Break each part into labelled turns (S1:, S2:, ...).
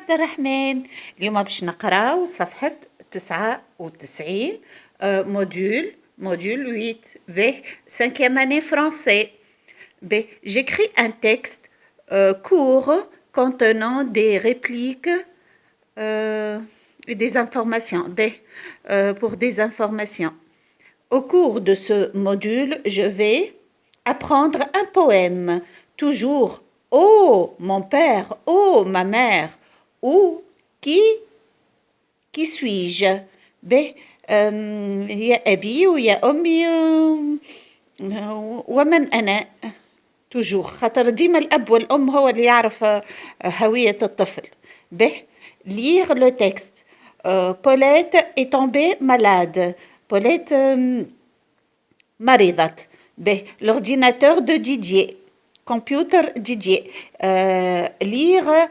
S1: عبد الرحمن. اليوم باش نقراو صفحة 99 module 8 B 5e année français. B. J'écris un texte court contenant des répliques et des informations. B. Pour des informations. Au cours de ce module, je vais apprendre un poème. Toujours oh mon père, oh ma mère, ou qui suis-je. B. يا أبي ويا أمي ومن أنا. toujours خاطر ديما الأب والأم هو اللي يعرف هوية الطفل. B. Lire le texte. Paulette est tombée malade. Paulette مرضت. B. L'ordinateur de Didier. Computer Didier. Lire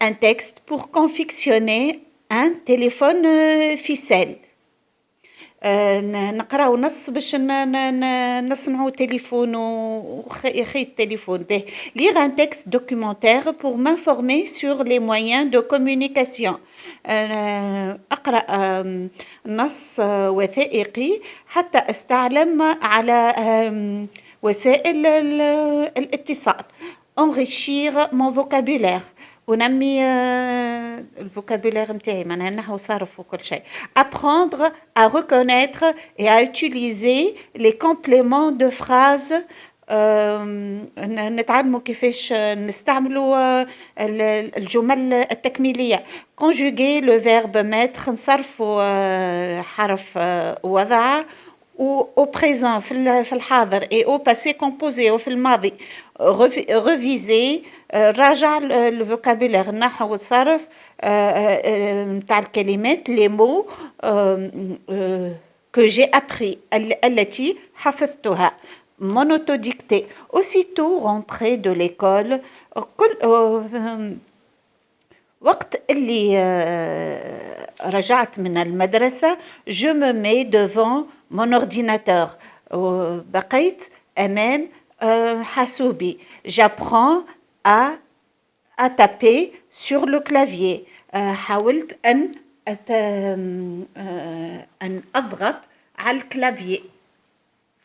S1: un texte pour confectionner un téléphone ficelle. نقراو نص باش نصنعوا تليفون وخيط تليفون به. Lire un texte documentaire pour m'informer sur les moyens de communication. أقرأ نص وثائقي حتى أستعلم على وسائل الاتصال. Enrichir mon vocabulaire. ونمي الفوكابولير متاعي معناها النحو صرف وكل شيء. Apprendre à reconnaître et à utiliser les compléments de phrases. نتعلموا كيفاش نستعملوا الجمل التكميلية. Conjuguer le verbe mettre نصرفوا حرف وضع au présent في الحاضر et au passé composé وفي الماضي. Reviser راجع الفوكابولير النحو والصرف نتاع الكلمات les mots que j'ai appris التي حفظتها. Monotodictée. Aussitôt rentrée de l'école وقت اللي رجعت من المدرسة je me mets devant mon ordinateur. بقيت أمام حاسوبي. J'apprends à taper sur le clavier. حاولت أن أضغط على الكلافيي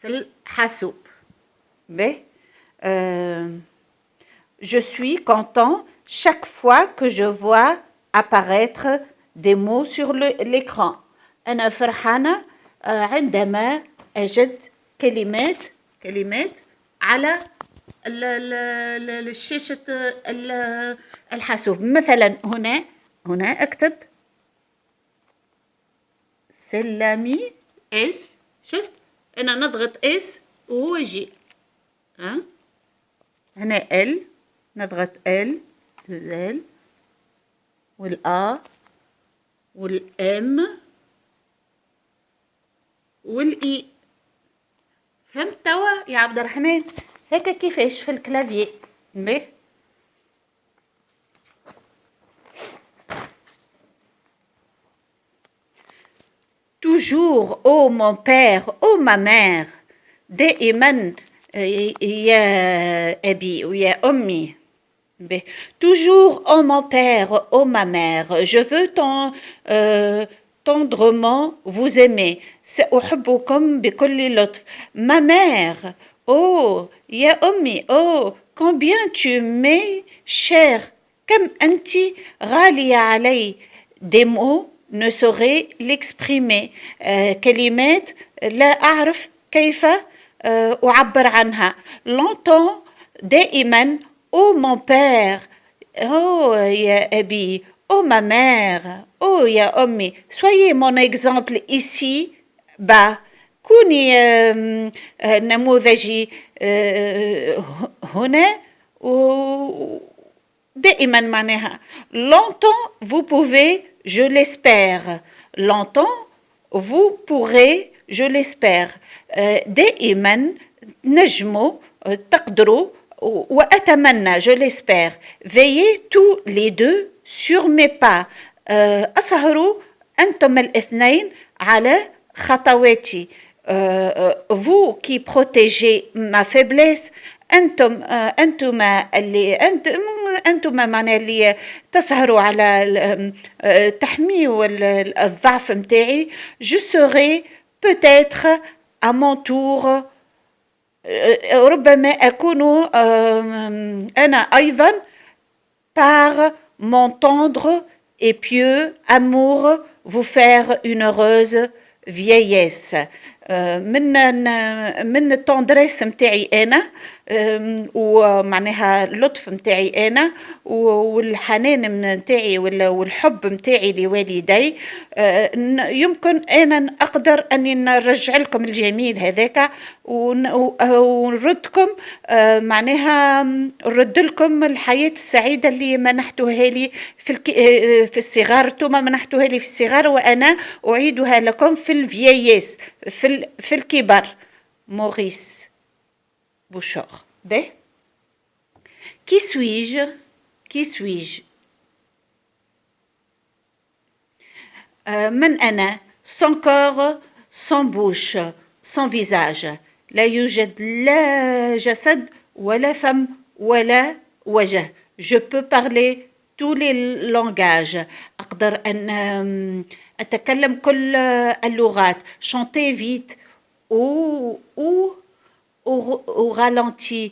S1: في الحاسوب. B. Je suis content chaque fois que je vois apparaître des mots sur l'écran. أنا فرحانة عندما أجد كلمات على الشاشة الحاسوب. مثلا هنا أكتب سلامي اس. شفت أنا نضغط اس وهو يجي. هنا ال نضغط ال ال والآ والام والإي. فهمت توا يا عبد الرحمن؟ هكا كيفاش في الكلافيي. به toujours oh mon père oh ma mère. دائما يا أبي ويا أمي. به toujours oh mon père oh ma mère. Je veux tendrement vous aimer. سأحبكم بكل لطف. Ma mère oh يا أمي oh combien tu m'es cher. كم أنت غالية علي. Des mots ne saurais l'exprimer. كلمات لا أعرف كيف أعبر عنها. Longtemps دائما oh mon père oh يا أبي oh ma mère oh يا أمي. Soyez mon exemple ici bas. كوني نموذجي هنا دائما معناها. Longtemps vous pouvez je l'espère. Longtemps vous pourrez je l'espère. دائما نجموا تقدروا وأتمنى je l'espère. Veillez tous les deux sur mes pas. أسهروا أنتم الاثنين على خطواتي. Vous qui protégez ma faiblesse أنتما اللي أنتم معناها اللي تسهروا على تحميوا الضعف متاعي. je serai peut-être à mon tour ربما أكون أنا أيضا par mon tendre et pieux amour vous faire une heureuse vieillesse. من التوندريس متاعي انا ومعناها اللطف متاعي انا والحنان متاعي والحب متاعي لوالدي يمكن انا اقدر اني نرجع لكم الجميل هذاك ونردكم معناها نرد لكم الحياة السعيدة اللي منحتوها لي في الصغر. ثم منحتوها لي في الصغر وانا اعيدها لكم في الفييس في الكبر. موريس بوشور. به Qui suis-je? Qui suis-je? من أنا؟ sans corps, sans bouche, sans visage. لا يوجد لا جسد ولا فم ولا وجه. Je peux parler tous les langages. أقدر أن أتكلم كل اللغات. chanter vite ou ralenti.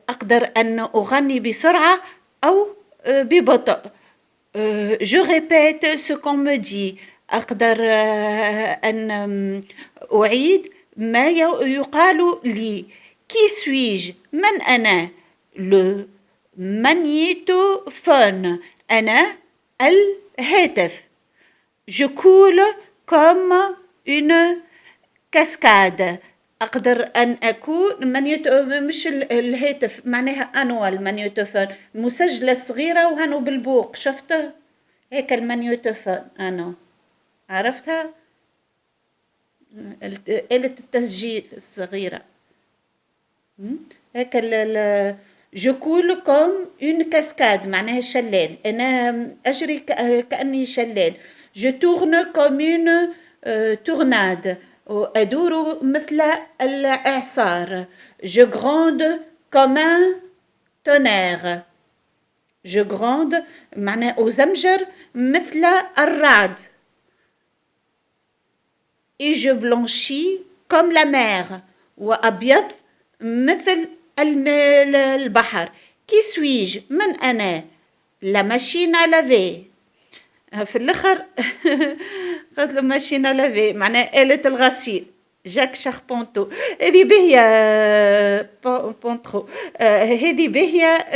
S1: أقدر أن أغني بسرعة أو ببطء. je répète ce qu'on me dit. أقدر أن أعيد ما يقال لي. qui suis-je? من أنا؟ le magnétophone. أنا الهاتف. je coule comme une cascade. أقدر أن أكون مش الهاتف معناها أنوى المانيوتوفون مسجلة صغيرة وهنو بالبوق شفته هيك المانيوتوفون أنا عرفتها آلة التسجيل الصغيرة هيك je coule comme une cascade معناها شلال. أنا أجري كأني شلال. je tourne comme une tournade. أدور مثل الإعصار. je gronde comme un tonnerre. je gronde معناه أزمجر مثل الرعد. et je blanchis comme la mer. وأبيض مثل البحر. qui suis-je? من أنا؟ la machine à laver. في الآخر قلت له ماشينة لافي معناها آلة الغسيل. جاك شاربونتو هذه باهية بونترو هذه باهية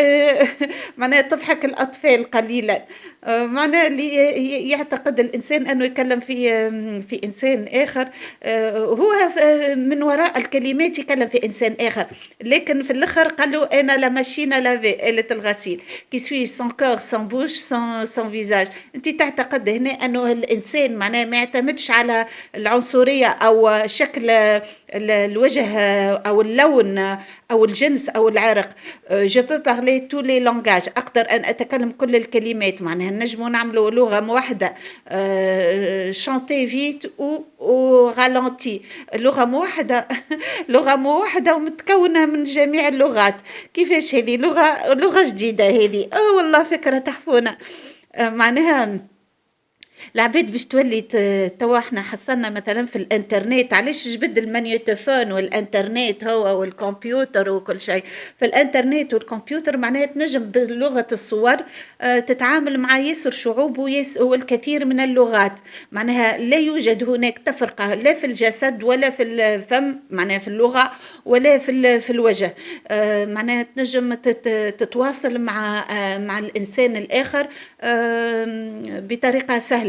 S1: معناها تضحك الأطفال قليلا. معناها اللي يعتقد الإنسان أنه يكلم في إنسان آخر هو من وراء الكلمات يكلم في إنسان آخر لكن في الآخر قالوا أنا لا ماشينة لافي آلة الغسيل. كي سوي سون كور سون بوش سون فيزاج. أنت تعتقد هنا أنه الإنسان معناها ما يعتمدش على العنصرية أو شكل الوجه أو اللون أو الجنس أو العرق. je peux parler tous les langages. أقدر أن أتكلم كل الكلمات معناها نجموا نعملوا لغة موحدة. chanter vite ou ralenti. لغة موحدة لغة موحدة ومتكونة من جميع اللغات. كيفاش هذه لغة جديدة هذه والله فكرة تحفونة. معناها العباد باش تولي توا احنا حصلنا مثلا في الانترنت علاش جبد المانيوتوفون والانترنت هو والكمبيوتر وكل شيء. في الانترنت والكمبيوتر معناها تنجم بلغة الصور تتعامل مع ياسر شعوب والكثير من اللغات. معناها لا يوجد هناك تفرقة لا في الجسد ولا في الفم معناها في اللغة ولا في الوجه. معناها تنجم تتواصل مع الإنسان الآخر بطريقة سهلة.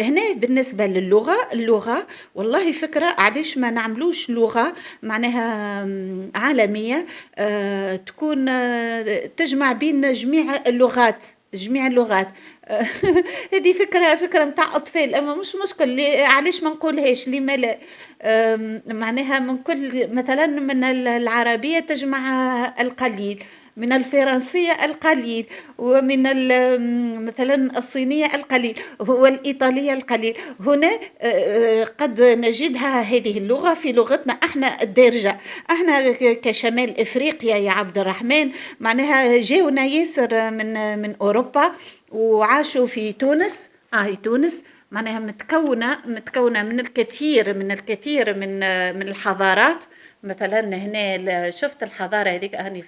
S1: هنا بالنسبة اللغة والله فكرة علاش ما نعملوش لغة معناها عالمية تكون تجمع بين جميع اللغات هذه فكرة متاع أطفال أما مش مشكل. علاش ما نقولهاش لما لا. معناها من كل مثلا من العربية تجمع القليل من الفرنسية القليل، ومن مثلا الصينية القليل، والإيطالية القليل. هنا قد نجدها هذه اللغة في لغتنا احنا الدارجة. احنا كشمال افريقيا يا عبد الرحمن، معناها جاونا ياسر من اوروبا وعاشوا في تونس. هي تونس معناها متكونة من الحضارات. مثلا هنا شفت الحضارة هذيك هاني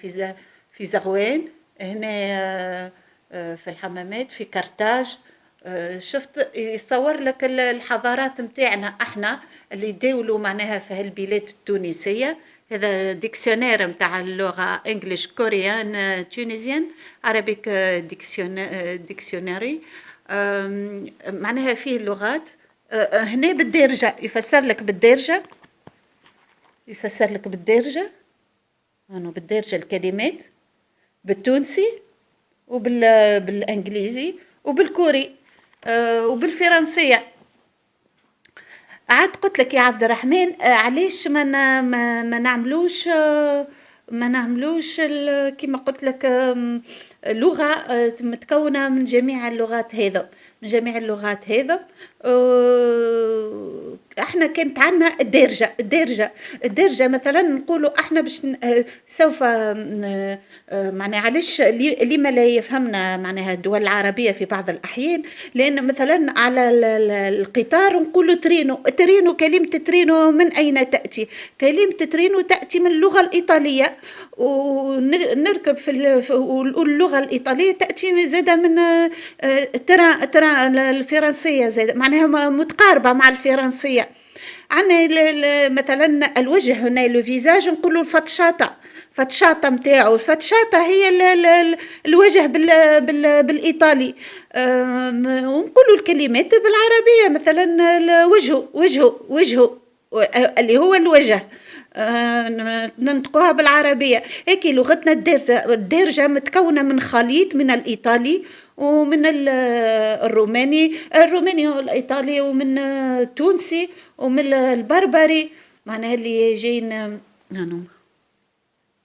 S1: في زغوان، هنا في الحمامات في كرتاج. شفت يصور لك الحضارات متاعنا احنا اللي يداولوا معناها في هالبلاد التونسية. هذا ديكسيونير متاع اللغة انجليش كوريان تونيزيان عربيك ديكسيوناري. معناها فيه اللغات. هنا بالدارجة يفسر لك بالدارجة أنا بالدارجة الكلمات بالتونسي وبالانجليزي وبالكوري وبالفرنسية. عاد قلت لك يا عبد الرحمن علاش ما نعملوش كما قلت لك لغة متكونة من جميع اللغات هذا. احنا كانت عندنا الدارجة مثلا نقولوا احنا باش سوف معناها علاش لما لا يفهمنا معناها الدول العربية في بعض الأحيان، لأن مثلا على القطار نقولوا ترينو. كلمة ترينو من أين تأتي؟ كلمة ترينو تأتي من اللغة الإيطالية، ونركب واللغة الإيطالية تأتي زادة من ترى الفرنسية زادة معناها متقاربة مع الفرنسية. عنا مثلا الوجه هنا الفيزاج نقولوا فتشاطة متاعو. الفتشاطة هي الوجه بالإيطالي. ونقولوا الكلمات بالعربية مثلا وجهه اللي هو الوجه. ننطقوها بالعربية هيك. لغتنا الدارجة متكونة من خليط من الإيطالي ومن الروماني والإيطالي ومن التونسي ومن البربري معناها اللي جايين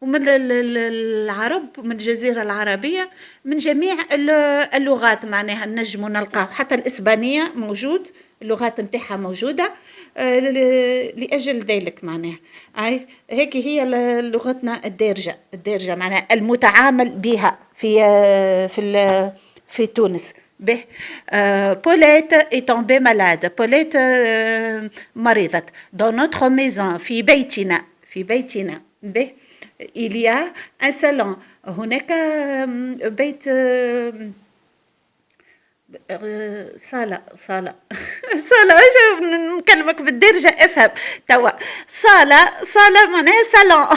S1: ومن العرب من الجزيرة العربية. من جميع اللغات معناها نجم نلقاه، حتى الإسبانية موجود، اللغات متاعها موجودة. لأجل ذلك معناها هيك هي لغتنا الدارجة معناها المتعامل بها في تونس. به بوليت est tombée malade. بوليت مريضة. dans notre maison في بيتنا به il y a un salon. هناك بيت صالة نكلمك بالدارجة افهم توا. صالة معناها صالون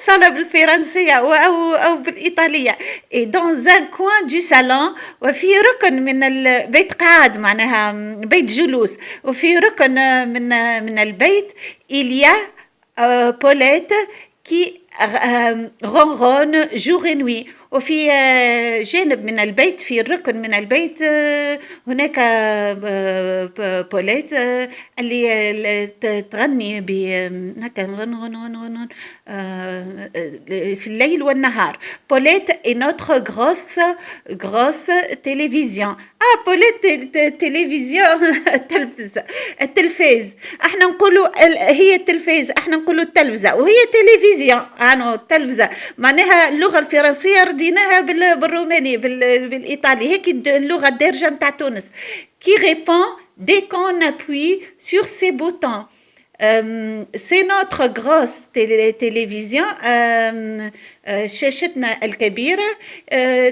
S1: صالة بالفرنسية أو بالإيطالية. et dans un coin du salon وفي ركن من البيت قاعد معناها بيت جلوس، وفي ركن من البيت il y a Paulette qui ronronne jour et nuit. وفي جانب من البيت في الركن من البيت هناك بوليت اللي تغني هكا غن في الليل والنهار. بوليت est notre grosse télévision. بوليت تلفزيون التلفاز. احنا نقولوا هي التلفاز، احنا نقولوا التلفزة وهي تلفزيون. التلفزة معناها اللغة الفرنسية رديناها بالروماني بالإيطالي. هيك اللغة الدارجة متاع تونس. qui répond dès qu'on appuie sur ces boutons. c'est notre grosse télévision. شاشتنا الكبيرة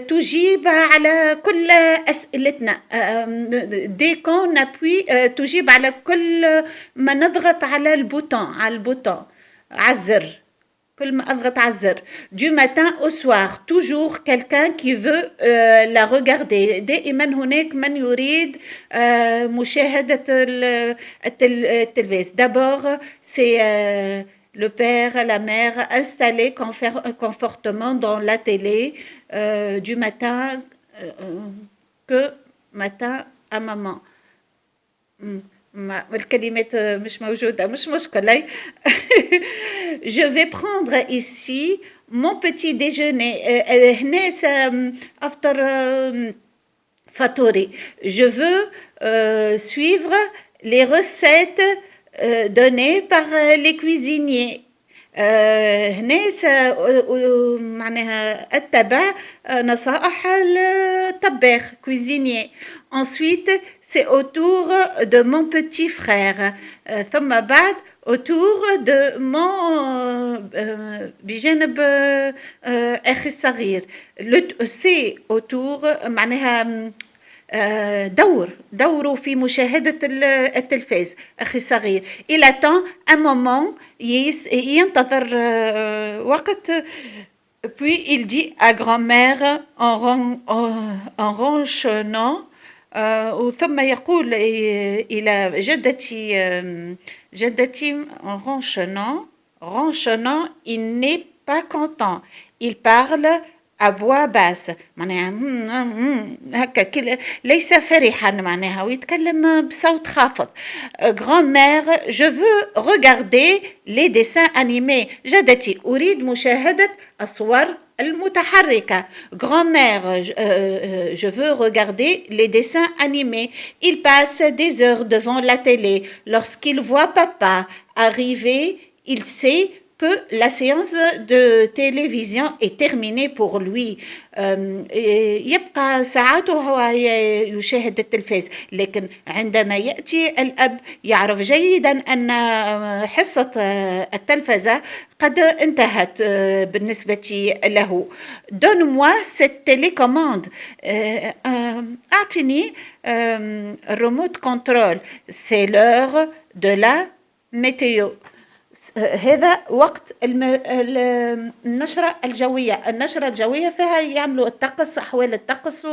S1: تجيب على كل أسئلتنا. dès qu'on appuie تجيب على كل ما نضغط على البوتون على الزر. كل ما أضغط على الزر. du matin au soir toujours quelqu'un qui veut la regarder. دائما هناك من يريد مشاهدة التلفاز. d'abord c'est le père, la mère installés confortablement dans la télé du matin que matin à maman. الكلمات مش موجودة، مش مشكلة. je vais prendre ici mon petit déjeuner. هنا سأفطر فطوري. Je veux suivre les recettes données par les cuisiniers. هنا معناها اتبع نصائح الطباخ cuisinier. Ensuite, c'est autour de mon petit frère. ثم بعد autour de mon بجانب أخي الصغير. c'est autour معناها دوره في مشاهدة التلفاز أخي الصغير. il attend un moment ينتظر وقت. puis il dit à grand-mère en ronchonnant ثم يقول إلى جدتي en ronchonnant il n'est pas content. il parle à voix basse معناها هكا ليس فرحا معناها ويتكلم بصوت خافض. grand-mère je veux regarder les dessins animés. جدتي أريد مشاهدة الصور المتحركة. grand-mère je veux regarder les dessins animés. il passe des heures devant la télé. lorsqu'il voit papa arriver il sait que la séance de télévision est terminée pour lui. يبقى ساعات وهو يشاهد التلفاز. لكن عندما يأتي الأب يعرف جيدا أن حصة التلفزة قد انتهت بالنسبة له. donne-moi cette télécommande. أعطني الريموت كنترول. c'est l'heure de la météo. هذا وقت النشرة الجوية. النشرة الجوية فيها يعملوا الطقس أحوال الطقس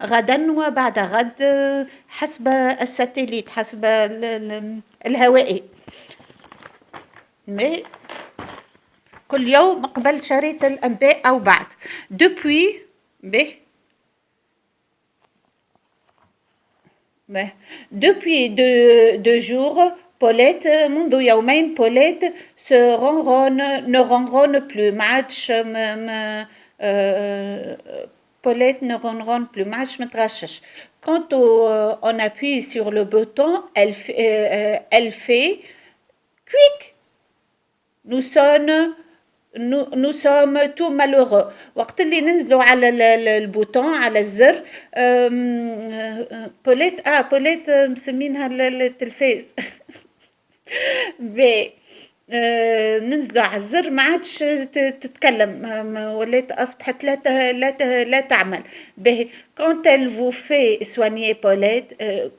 S1: غدا وبعد غد حسب الساتليت حسب الهوائي. كل يوم قبل شريط الأنباء أو بعد. depuis deux jours Paulette منذ يومين Paulette ne ronronne plus. ما عادش Paulette ne ronronne plus. ما عادش متغشش. quand on appuie sur le bouton elle fait quick. nous sommes tout malheureux. وقت اللي ننزلوا على البوتون على الزر بوليت مسمينها التلفاز. ننزلوا على الزر ما عادش تتكلم ولات أصبحت لا تعمل. quand elle vous fait soigner Paulette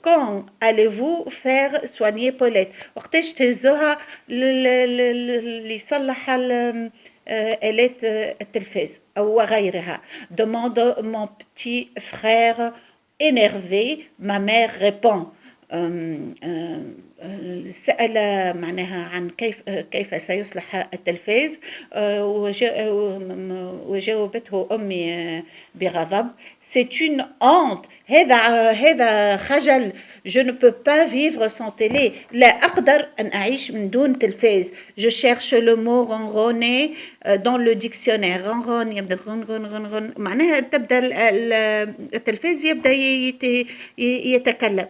S1: quand allez-vous faire soigner Paulette. وقتاش تهزوها اللي يصلح آلات التلفاز أو غيرها. demande mon petit frère énervé. ma mère répond. سأل معناها عن كيف سيصلح التلفاز وجاوبته أمي بغضب. c'est une honte. هذا خجل. je ne peux pas vivre sans télé. لا أقدر أن أعيش من دون تلفاز. je cherche le mot ronronner dans le dictionnaire. ronron يبدأ غن معناها تبدأ التلفاز يبدأ يتكلم.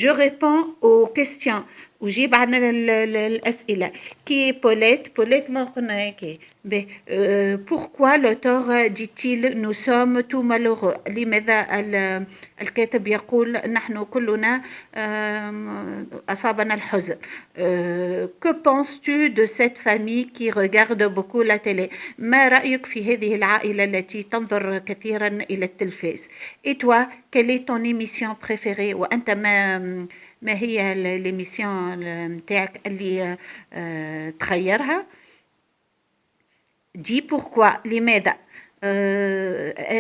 S1: je réponds aux questions. أجيب عن الأسئلة. qui est Paulette ما قلنا هيك. pourquoi l'auteur dit-il nous sommes tout malheureux. لماذا الكاتب يقول نحن كلنا أصابنا الحزن. que penses-tu de cette famille qui regarde beaucoup la télé. ما رأيك في هذه العائلة التي تنظر كثيرا إلى التلفاز. et toi quelle est ton émission préférée. وأنت ما هي الإميسيون متاعك اللي تخيرها. دي pourquoi لماذا.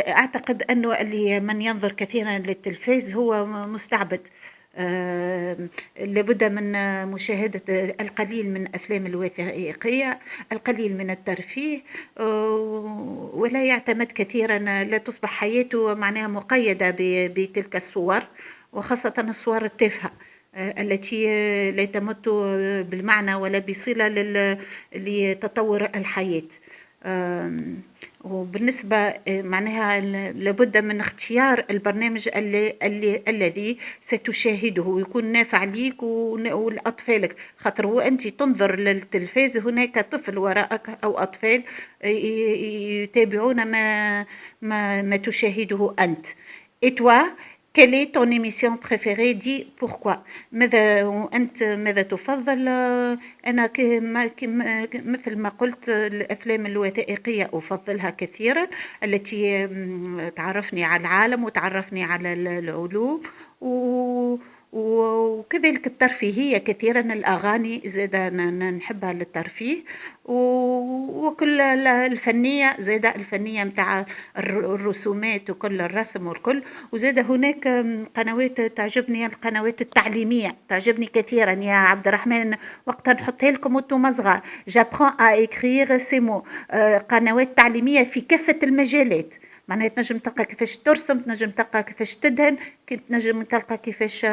S1: أعتقد أنه اللي من ينظر كثيرا للتلفاز هو مستعبد. لابد من مشاهدة القليل من أفلام الوثائقية القليل من الترفيه ولا يعتمد كثيرا. لا تصبح حياته معناها مقيدة بتلك الصور وخاصة الصور التافهة. التي لا تمت بالمعنى ولا بصلة لتطور الحياة. وبالنسبة معناها لابد من اختيار البرنامج الذي ستشاهده ويكون نافع ليك ولأطفالك، خاطر وأنت تنظر للتلفاز هناك طفل وراءك أو أطفال يتابعون ما تشاهده أنت. Et toi, quelle est ton émission préférée? Dis pourquoi. ماذا تفضل؟ أنا مثل ما قلت الأفلام الوثائقية أفضلها كثيرا، التي تعرفني على العالم وتعرفني على العلوم وكذلك الترفيهية كثيرا، الأغاني زادة نحبها للترفيه، وكل الفنية زادة الفنية متاع الرسومات وكل الرسم والكل. وزادة هناك قنوات تعجبني، القنوات التعليمية تعجبني كثيرا يا عبد الرحمن، وقتا نحطها لكم وانتم صغار. جابرون ا اكريغ سي مو، قنوات تعليمية في كافة المجالات، معناها تنجم تلقى كيفاش ترسم، تنجم تلقى كيفاش تدهن، تنجم تلقى كيفاش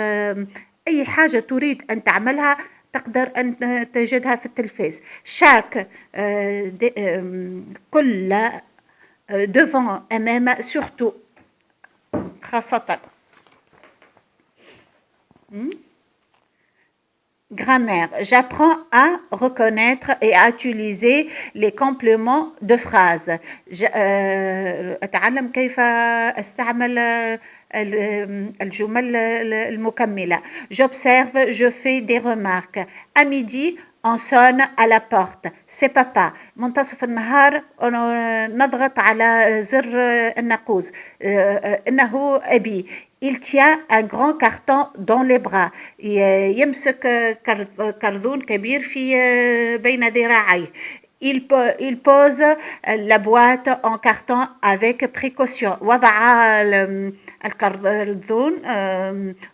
S1: أي حاجة تريد أن تعملها تقدر أن تجدها في التلفاز. شاك كل devant أمام surtout خاصة. Grammaire. J'apprends à reconnaître et à utiliser les compléments de phrases. أتعلم كيف أستعمل الجمل المكملة. J'observe, je fais des remarques. À midi, on sonne à la porte. C'est papa. منتصف النهار نضغط على زر الناقوس. إنه أبي. Il tient un grand carton dans les bras. يمسك كرذون كبير في بين ذراعيه. Il pose la boîte en carton avec précaution. وضع الكرذون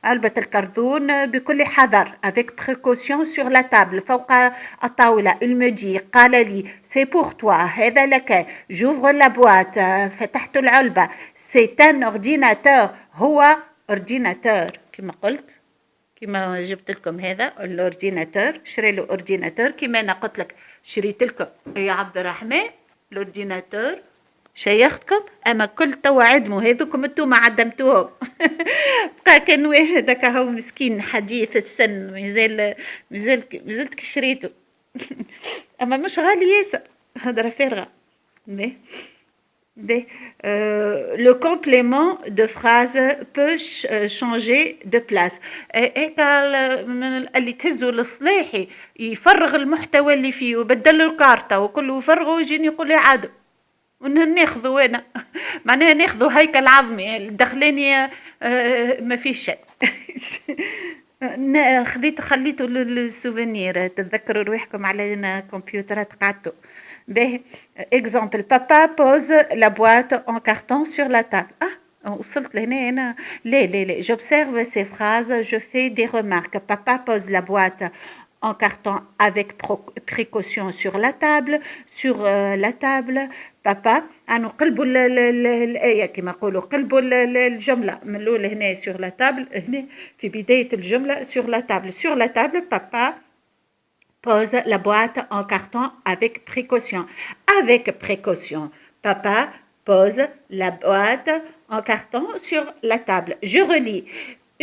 S1: علبة الكرذون بكل حذر avec précaution sur la table فوق الطاولة. Il me dit قال لي c'est pour toi هذا لك. J'ouvre la boîte فتحت العلبة. C'est un ordinateur هو ordinateur كما قلت، كما جبت لكم هذا الاورديناتور. شري له اورديناتور كما انا قلت لك شريت لكم يا عبد الرحمن الاورديناتور شيختكم، اما كل توا عدموا هذوكم انتم عدمتوهم. بقى كان واحد هكا هو مسكين حديث السن مازلت شريته. اما مش غالي ياسر، هضره فارغه. Le complément de phrase peut changer de place. اللي تهزوا للصلاحي يفرغ المحتوى اللي فيه وبدل له الكارتة وكله يفرغه ويجيني يقول لي عادوا وناخذه انا. معناها ناخذه هيكل عظمي الدخلاني ما فيه شيء. خليته للسوفينير، تتذكروا رواحكم على كمبيوترات قعدتوا. Exemple, papa pose la boîte en carton sur la table. وصلت لهنا أنا. لا j'observe ces phrases, je fais des remarques. Papa pose la boîte en carton avec précaution sur la table. Sur la table, papa قلبوا الآية كما يقولوا، قلبوا الجملة من الأول هنا sur la table، هنا في بداية الجملة sur la table. Sur la table, papa pose la boîte en carton avec précaution. Avec précaution. Papa pose la boîte en carton sur la table. Je relis.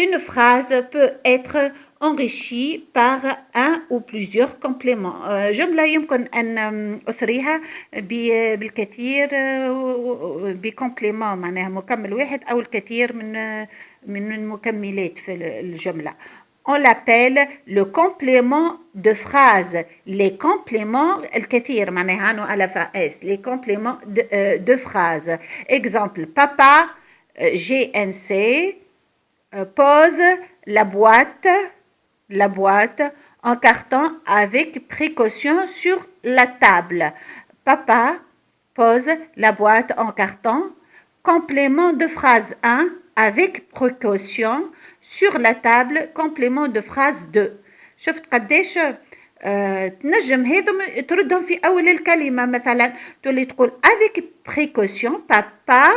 S1: Une phrase peut être enrichie par un ou plusieurs compléments. جملة يمكن أن أثريها بالكثير بكومبليمون، معناها مكمل واحد أو الكثير من المكملات في الجملة. On l'appelle le complément de phrase. Les compléments الكثير معناها عنو ألف اس. Les compléments de phrase. Exemple, papa GNC pose la boîte en carton avec précaution sur la table. Papa pose la boîte en carton. Complément de phrase 1 avec précaution sur la table. Complément de phrase 2. شفت قديش تنجم هذم تردهم في أول الكلمة. مثلا تولي تقول avec précaution papa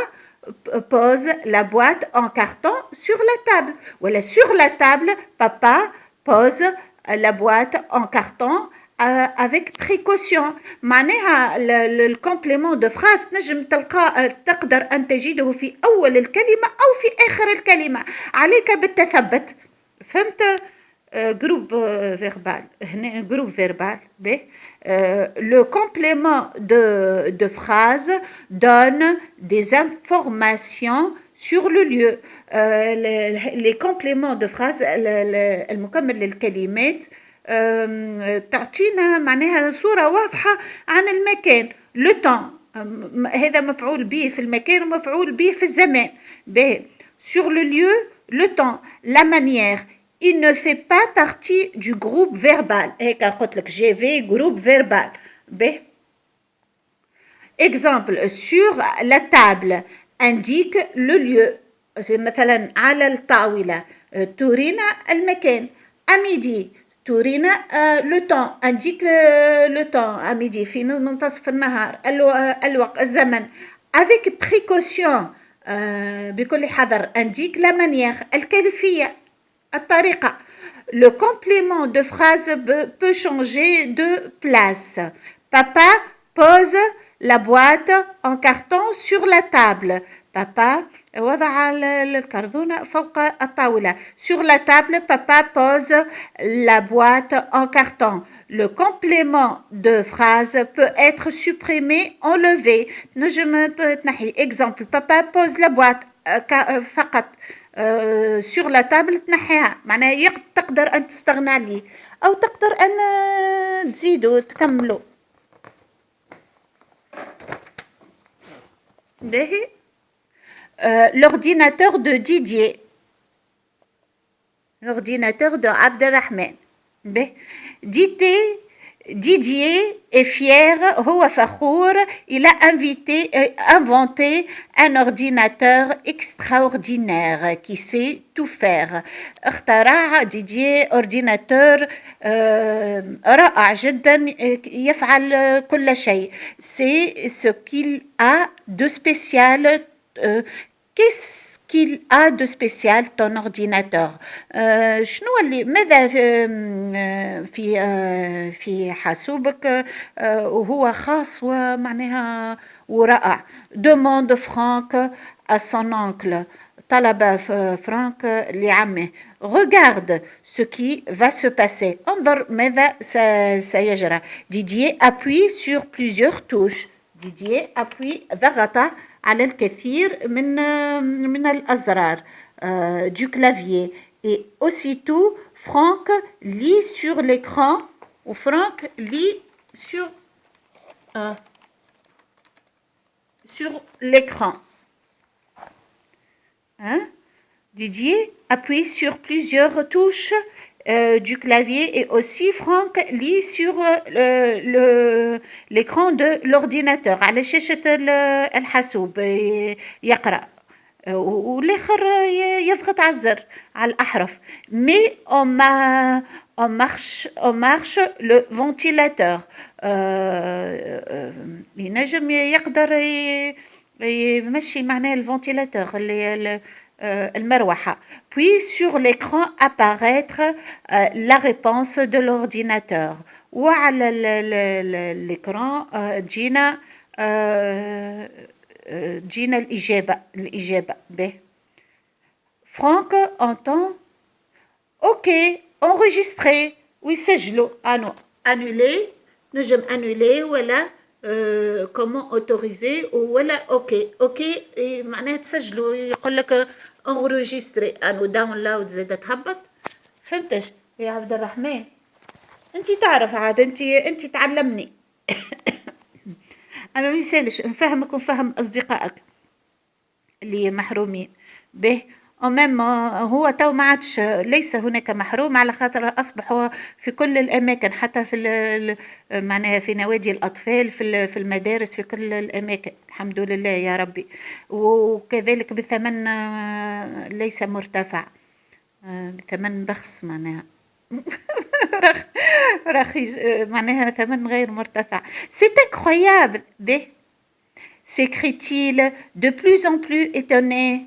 S1: pose la boîte en carton sur la table، ولا sur la table papa pose la boîte en carton avec précaution. معناها الكومبليمون دو فراس نجم تقدر أن تجده في أول الكلمة أو في آخر الكلمة، عليك بالتثبت. فهمت؟ groupe verbal. Groupe verbal. Le complément de phrase donne des informations sur le lieu. Les compléments de phrase المكمل للكلمات تعطينا معناها صورة واضحة عن المكان. le temps هذا مفعول به في المكان ومفعول به في الزمان. sur le lieu, le temps, la manière. Il ne fait pas partie du groupe verbal. هيك قلت لك j'ai vu groupe verbal. Exemple, sur la table indique le lieu. مثلا على الطاولة تورينا المكان. à midi تورينا le temps indique le temps à midi في منتصف النهار الوقت الزمن. avec précaution بكل حذر indique la manière الكيفية الطريقة. Le complément de phrase peut changer de place. Papa pose la boîte en carton sur la table. Papa وضع الكرتونة فوق الطاولة. Sur la table, papa pose la boîte en carton. Le complément de phrase peut être supprimé, enlevé. نجم تنحي. Exemple, papa pose la boîte فقط. sur la table تنحيها. معناها تقدر أن تستغنى عليه أو تقدر أن تزيدوا تكملوا. l'ordinateur de Didier. L'ordinateur de Abdelrahman. Didier est fier, هو فخور. Il a inventé un ordinateur extraordinaire qui sait tout faire. اخترع ديدييه ordinateur رائع جدا يفعل كل شيء. C'est ce qu'il a de spécial. Qu'est-ce qu'il a de spécial ton ordinateur? شنو اللي ماذا في حاسوبك وهو خاص ومعناها ورائع. demande Franck à son oncle. طلب فرانك لعمه. regarde ce qui va se passer. انظر ماذا سيجرى. Didier appuie sur plusieurs touches. Didier appuie ضغط على الكثير من الأزرار du clavier. Et aussitôt, Franck lit sur l'écran. Ou Franck lit sur l'écran. Didier appuie sur plusieurs touches du clavier et aussi Franck lit sur l'écran de l'ordinateur على شاشة الحاسوب يقرأ والآخر يضغط على الزر على الأحرف. mais on marche le ventilateur. ينجم يقدر يمشي معناه الفنتيلاتور اللي المروحة. puis sur l'écran apparaître la réponse de l'ordinateur. وعلى l'écran جينا الإجابة. Franck entend OK enregistré ويسجلوا. annuler نجم annuler ولا comment autoriser ولا OK معناها تسجلوا يقول لك enregistré. داونلود زاد تهبط. فهمتش يا عبد الرحمن؟ انت تعرف عاد انت تعلمني. انا ما يسالش نفهمك ونفهم اصدقائك اللي محرومين به. ومام هو تو ما عادش ليس هناك محروم على خاطر اصبحوا في كل الاماكن حتى في معناها في نوادي الاطفال في المدارس في كل الاماكن الحمد لله يا ربي. وكذلك بثمن ليس مرتفع بثمن بخس معناها رخيص معناها ثمن غير مرتفع. C'est incroyable. s'écrie-t-il de plus en plus étonné.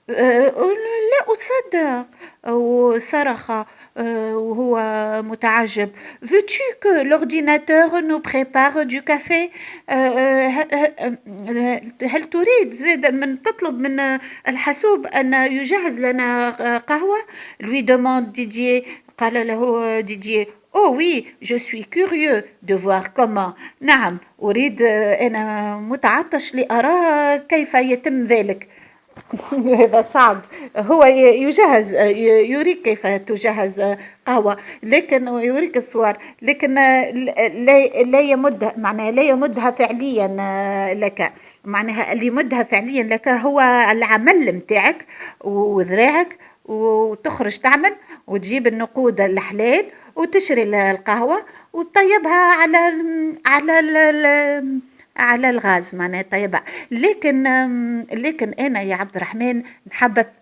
S1: لا أصدق وصرخ وهو متعجب: Veux-tu que l'ordinateur nous prépare du café؟ هل تريد زيد من تطلب من الحاسوب أن يجهز لنا قهوة؟ lui demande Didier. قال له ديدييه: Oh oui, je suis curieux de voir comment. نعم، أريد أنا متعطش لأرى كيف يتم ذلك. هذا صعب. هو يجهز، يريك كيف تجهز قهوة، لكن يريك الصور، لكن لا يمد، معناها لا يمدها فعليا لك. معناها اللي يمدها فعليا لك هو العمل متاعك وذراعك، وتخرج تعمل وتجيب النقود الحلال وتشري القهوة وتطيبها على الغاز، معناها طيبة. لكن أنا يا عبد الرحمن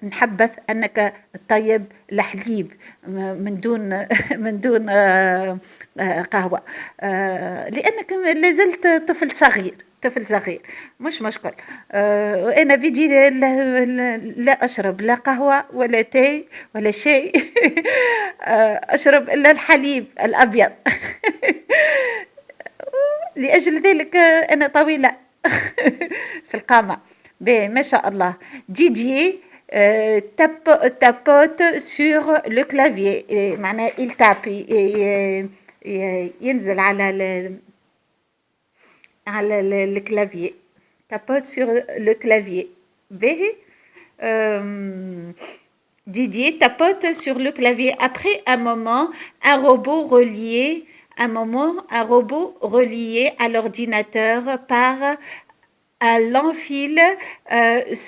S1: نحبذ أنك تطيب الحليب من دون من دون قهوة، لأنك لازلت طفل صغير. مش مشكل. أنا بدي لا أشرب لا قهوة ولا تاي ولا شيء. أشرب إلا الحليب الأبيض. لأجل ذلك أنا طويلة في القامة. ما شاء الله. ديدييه tapote sur le clavier. معناه il tape، ينزل على الكلافيي. tapote sur le clavier. باهي. Didier tapote sur le clavier. Après un moment, un robot relié à l'ordinateur par un lent fil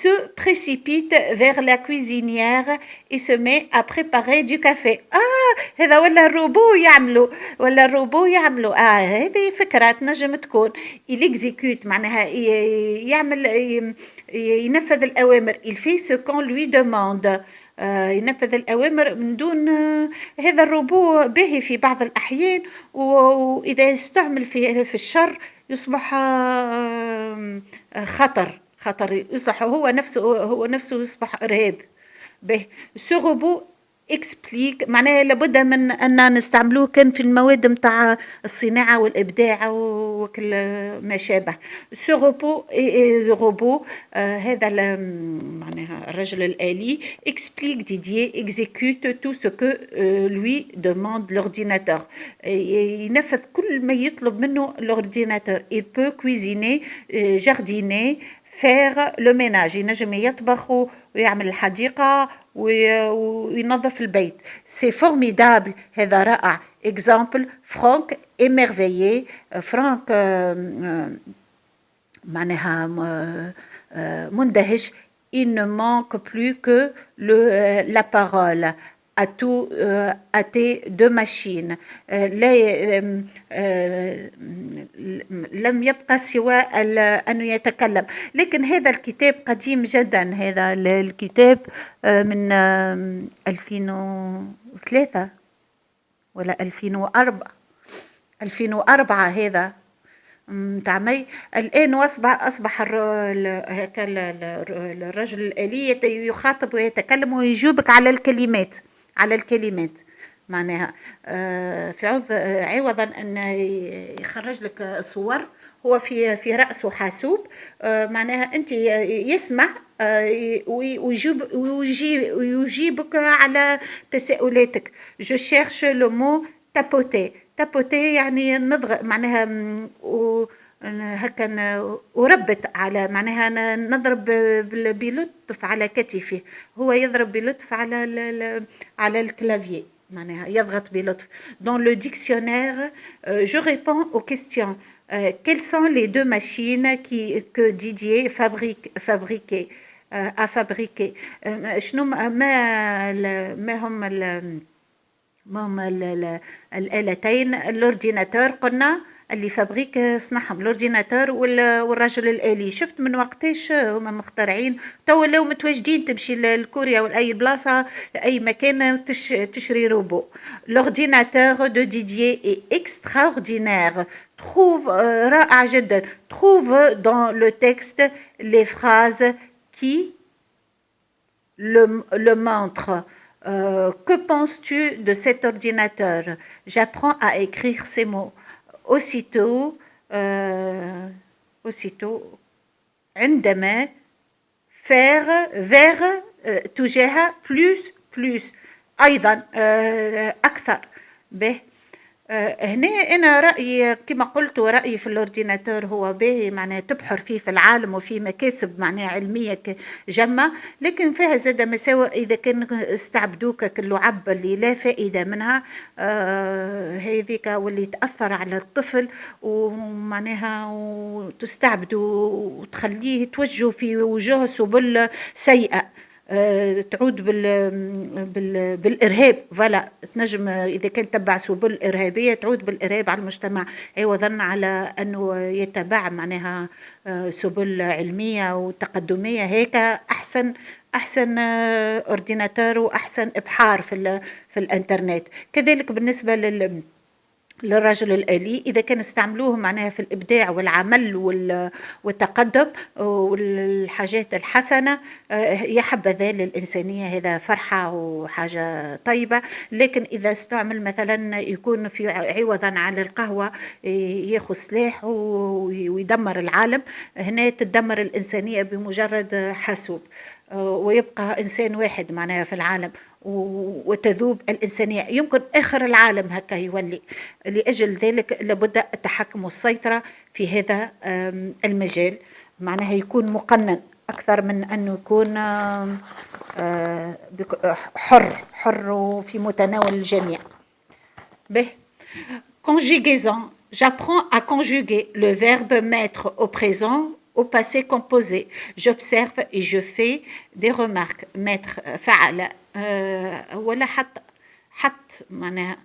S1: se précipite vers la cuisinière et se met à préparer du café. هذا ولا الروبو يعملوا. هذه فكرة تنجم تكون. il exécute، معناها يعمل، ينفذ الأوامر. il fait ce qu'on lui demande. ينفذ الأوامر من دون. هذا الروبو باهي في بعض الأحيان، وإذا استعمل في الشر يصبح خطر، يصبح هو نفسه يصبح إرهاب. باهي. ce robot explique، معناها لابد من أن نستعملوه كان في المواد متاع الصناعة والإبداع وكل ما شابه. ce robot هذا معناها الرجل الآلي explique Didier exécute tout ce que lui demande l'ordinateur. ينفذ كل ما يطلب منه l'ordinateur. il peut cuisiner، jardiner، faire le ménage. ينجم يطبخ ويعمل الحديقة وينظف البيت. c'est formidable، هذا رائع. exemple Franck émerveillé. فرانك معناها مندهش. il ne manque plus que la parole à tes deux machines. لم يبقى سوى أن يتكلم. لكن هذا الكتاب قديم جدا. هذا الكتاب من 2003 ولا 2004 هذا متعمي. الآن أصبح الرجل الآلي يخاطب ويتكلم ويجوبك على الكلمات معناها. عوضا أن يخرج لك صور، هو في رأسه حاسوب. معناها أنت يسمع ويجيبك على تساؤلاتك. je cherche le mot tapoter يعني نضغط، معناها هكا وربط على، معناها نضرب بلطف على كتفه. هو يضرب بلطف على الكلافيي، معناها يضغط بلطف. dans le dictionnaire je réponds aux questions. quelles sont les deux machines que Didier a fabriqué. شنو ما هم الآلتين. الأورديناتور قلنا اللي فابريك صنعهم، الأورديناتور والرجل الآلي. شفت من وقتاش هما مخترعين، تو لو متواجدين تمشي لكوريا ولا أي بلاصة أي مكان تشري روبو. l'ordinateur de Didier est extraordinaire. trouve رائع جدا. trouve dans le texte les phrases qui le montrent. Que penses-tu de cet ordinateur? J'apprends à écrire ces mots. Aussitôt, aussitôt عندما faire vers تجاه plus أيضا أكثر به. هنا أنا رأيي كما قلت رأيي في الأورديناتور هو باهي معناها تبحر فيه في العالم وفيه مكاسب معناها علمية جمة، لكن فيها زاد مساوئ إذا كان استعبدوك كاللعب اللي لا فائدة منها. هذيك واللي تأثر على الطفل ومعناها وتستعبده وتخليه توجه في وجوه سبل سيئة تعود بالإرهاب. فلا تنجم إذا كان تبع سبل إرهابية تعود بالإرهاب على المجتمع عوضا على أنه يتبع معناها سبل علمية وتقدمية. هيك أحسن أورديناتور وأحسن إبحار في الإنترنت. كذلك بالنسبة للرجل الآلي إذا كان استعملوه معناها في الإبداع والعمل والتقدم والحاجات الحسنة يا حبذا للإنسانية، هذا فرحة وحاجة طيبة. لكن إذا استعمل مثلا يكون في عوضا على القهوة ياخذ سلاح ويدمر العالم، هنا تدمر الإنسانية بمجرد حاسوب ويبقى إنسان واحد معناها في العالم وتذوب الإنسانية. يمكن آخر العالم هكا يولي. لأجل ذلك لابد التحكم والسيطرة في هذا المجال، معناها يكون مقنن أكثر من أنه يكون حر وفي متناول الجميع. به conjugaison. J'apprends à conjuguer le verbe mettre au présent au passé composé. J'observe et je fais des remarques. Mettre فعل ولا حط معناها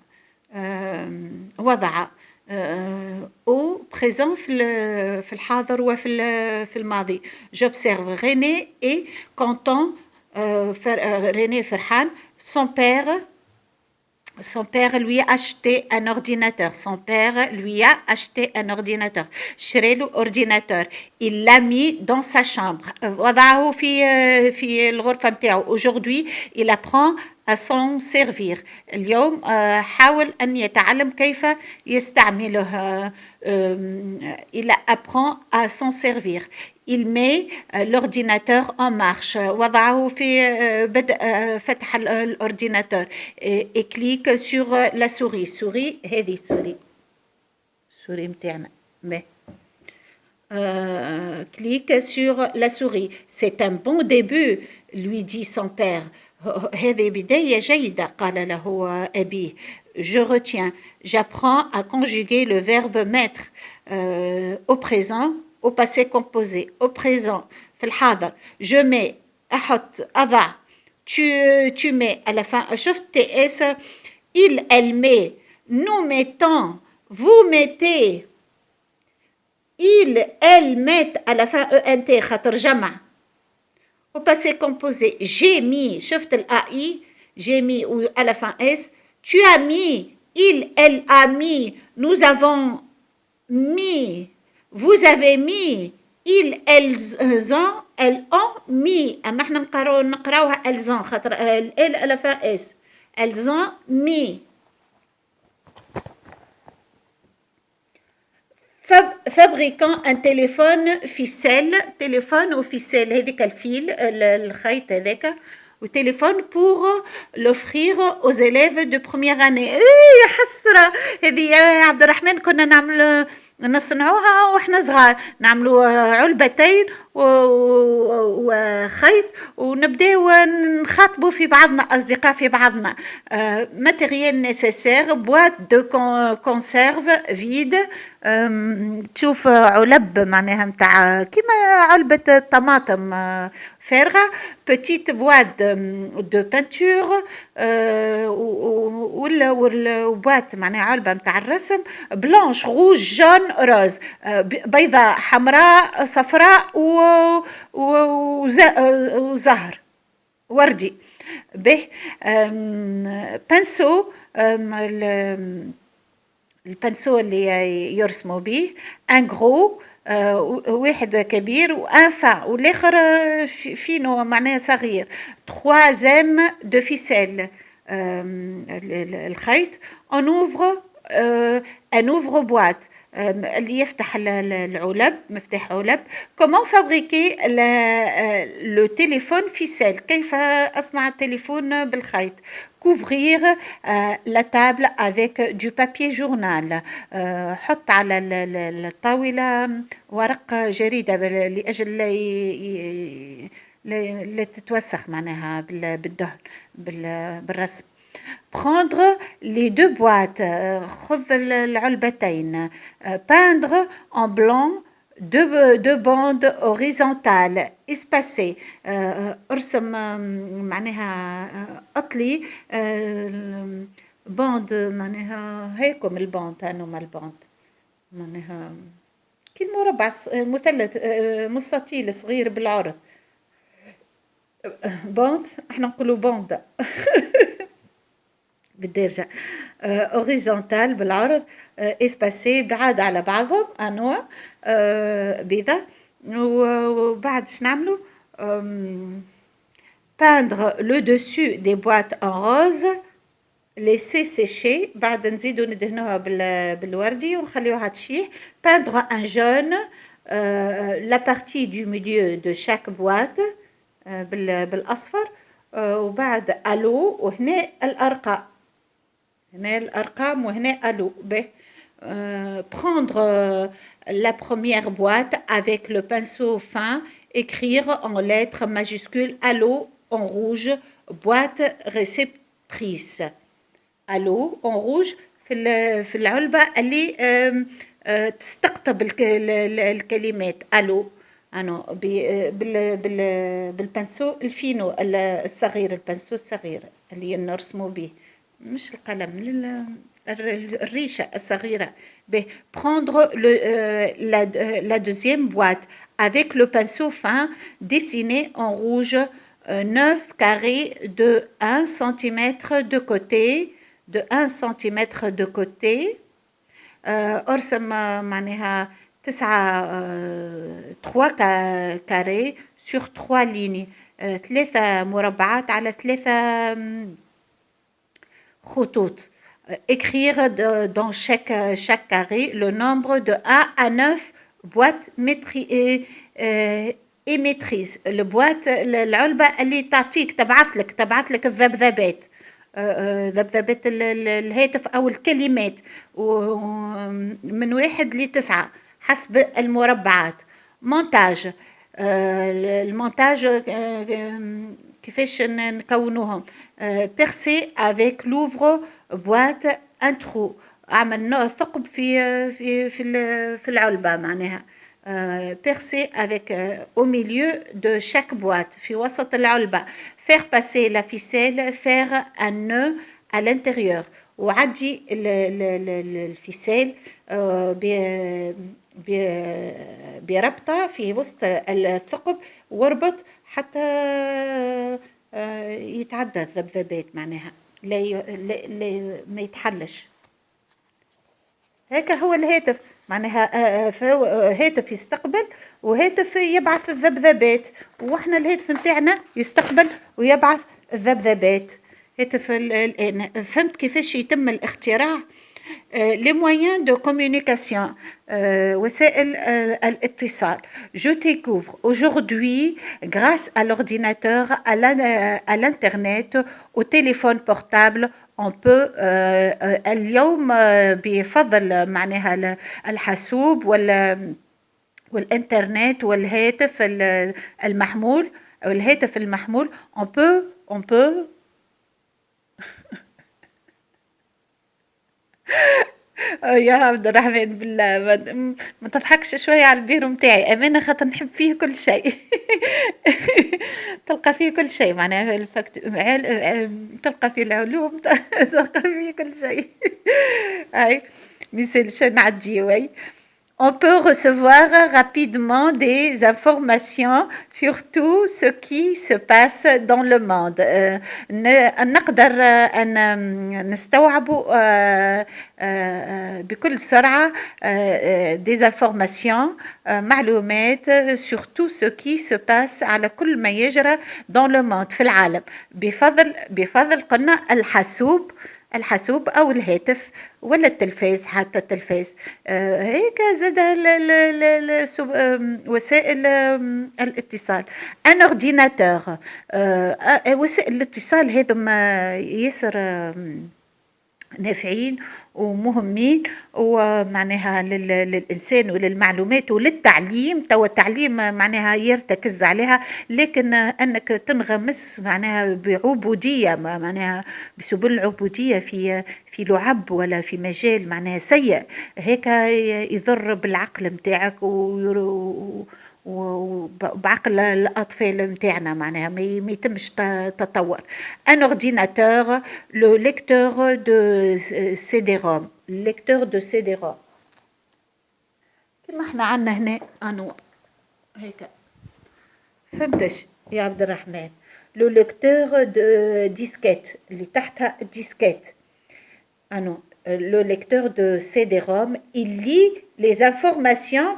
S1: وضع au présent في الحاضر وفي الماضي. J'observe René est content. René فرحان. Son père lui a acheté un ordinateur. Son père lui a acheté un ordinateur. شرى له ordinateur. Il l'a mis dans sa chambre. وضعه في الغرفة متاعه. Aujourd'hui, il apprend à s'en servir. اليوم حاول أن يتعلم كيف يستعمله. Il apprend à s'en servir. Il met l'ordinateur en marche. وضعه في بدء فتح الأورديناتور. Et clique sur la souris. souris هذه souris متاعنا. Clique sur la souris. C'est un bon début, lui dit son père. هذه بداية جيدة قال له أبيه. Je retiens. J'apprends à conjuguer le verbe mettre au présent au passé composé. Au présent في الحاضر. Je mets أحط أضع. Tu mets à la fin. شفت TS. Il, elle met. Nous mettons. Vous mettez. Il, elle mettent à la fin ENT خاطر جمع. Au passé composé. J'ai mis. شفت الAI. J'ai mis à la fin S. Tu as mis. Il, elle a mis. Nous avons mis. Vous avez mis. Ils, elles ont mis. أما احنا نقراوها elles ont خاطر ال à la fin S. Elles ont mis. Fabriquant un téléphone ficelle. téléphone au ficelle هذيك الفيل الخيط هذاك. وتليفون pour l'offrir aux élèves de première année. يا حسرة هذه يا عبد الرحمن كنا نعمل نصنعوها واحنا صغار، نعملوا علبتين وخيط ونبداو نخاطبوا في بعضنا أصدقاء في بعضنا. ماتيريال نيسيسير بواط دو كونسيرف فيد. تشوف علب معناها متاع كيما علبة الطماطم فارغة. بتيت بواط دو بانتور وبواط معناها علبة متاع الرسم. بلانش روج جون روز. بيضاء حمراء صفراء وزهر وردي. به بانسو البانسو اللي يرسموا به. ان غرو واحد كبير وانفان والاخر فينو معناها صغير. 3 de ficelle. الخيط on ouvre un ouvre boîte اللي يفتح العلب، مفتاح علب. comment fabriquer le téléphone ficelle، كيف أصنع التليفون بالخيط. couvrir la table avec du papier journal، حط على الطاولة ورق جريدة لأجل لا تتوسخ معناها بالدهن بالرسم. prendre les 2 boîtes، خذ العلبتين. peindre en blanc 2 bandes horizontales espacées، ارسم معناها اطلي باند معناها هيكم الباند هانوما الباند معناها كي المربع مثلث مستطيل صغير بالعرض. باند احنا نقولوا باند بالدارجة. اوريزونتال بالعرض، اسباسي بعاد على بعضهم انواع بيضة. وبعد شنو نعملوا؟ peindre le dessus des boîtes en rose، laisser sécher، بعد نزيدوا ندهنوها بالوردي ونخليوها تشيح. peindre un jaune la partie du milieu de chaque boîte بالاصفر. وبعد الو وهنا الارقام، هنا الارقام وهنا الو به. prendre la première boîte avec le pinceau fin، écrire en lettres majuscules allo en rouge boîte réceptrice. allo en rouge في العلبة اللي تستقطب الكلمات الو. أنا بالبنسو الفينو الصغير، البنسو الصغير اللي نرسمو به، مش القلم، الريشة الصغيرة. prendre la deuxième boîte avec le pinceau fin dessiné en rouge 9 carrés de 1 cm de côté، de 1 cm de côté. ارسم معناها 3 كاري sur 3 lignes، 3 مربعات على 3 خطوط. écrire dans chaque carré le nombre de 1 à 9 boîtes émettrices. البوات العلبة اللي تبعث لك الذبذبات، ذبذبات الهاتف أو الكلمات من 1 ل9 حسب المربعات. مونتاج، المونتاج كيفاش نكونوهم. percer avec l'ouvre boîte un trou، عملنا ثقب في العلبة معناها. percer avec au milieu de chaque boîte، في وسط العلبة. faire passer la ficelle، faire un nœud à l'intérieur، وعدي الفيسيل بربطة في وسط الثقب، واربط حتى يتعدى الذبذبات معناها لا ما يتحلش. هيك هو الهاتف معناها هاتف يستقبل وهاتف يبعث الذبذبات، واحنا الهاتف متاعنا يستقبل ويبعث الذبذبات. هاتف الآن فهمت كيفاش يتم الاختراع. les moyens de communication، وسائل الاتصال. je découvre aujourd'hui grâce à l'ordinateur à l'internet au téléphone portable on peut اليوم بفضل معناها الحاسوب والانترنت والهاتف المحمول أو الهاتف المحمول on peut يا عبد الرحمن بالله ما تضحكش شوية على البيرو متاعي أمانة، خاطر نحب فيه كل شيء تلقى فيه كل شيء معناها تلقى فيه العلوم تلقى فيه كل شيء هاي مثال نعدي وي. On peut recevoir rapidement des informations sur tout ce qui se passe dans le monde. نقدر أن نستوعب بكل سرعة des informations معلومات sur tout ce qui se passe على كل ما يجرى dans le monde في العالم بفضل قلنا الحاسوب أو الهاتف ولا التلفاز حتى التلفاز هيك زاد وسائل الاتصال ان اورديناتور وسائل الاتصال هذم ياسر نافعين ومهمين ومعناها للإنسان وللمعلومات وللتعليم. توا التعليم معناها يرتكز عليها، لكن أنك تنغمس معناها بعبودية، معناها بسبل العبودية في لعب ولا في مجال معناها سيء هيك يضر بالعقل متاعك وبعقل الأطفال متاعنا معناها ما يتمش تطور. ان اورديناتور لو ليكتور دو سي دي روم، ليكتور دو سي دي روم كما احنا عندنا هنا انواع هيك، فهمتش يا عبد الرحمن؟ لو ليكتور دو ديسكيت اللي تحتها الديسكيت انو le lecteur de CD-ROM, il lit les informations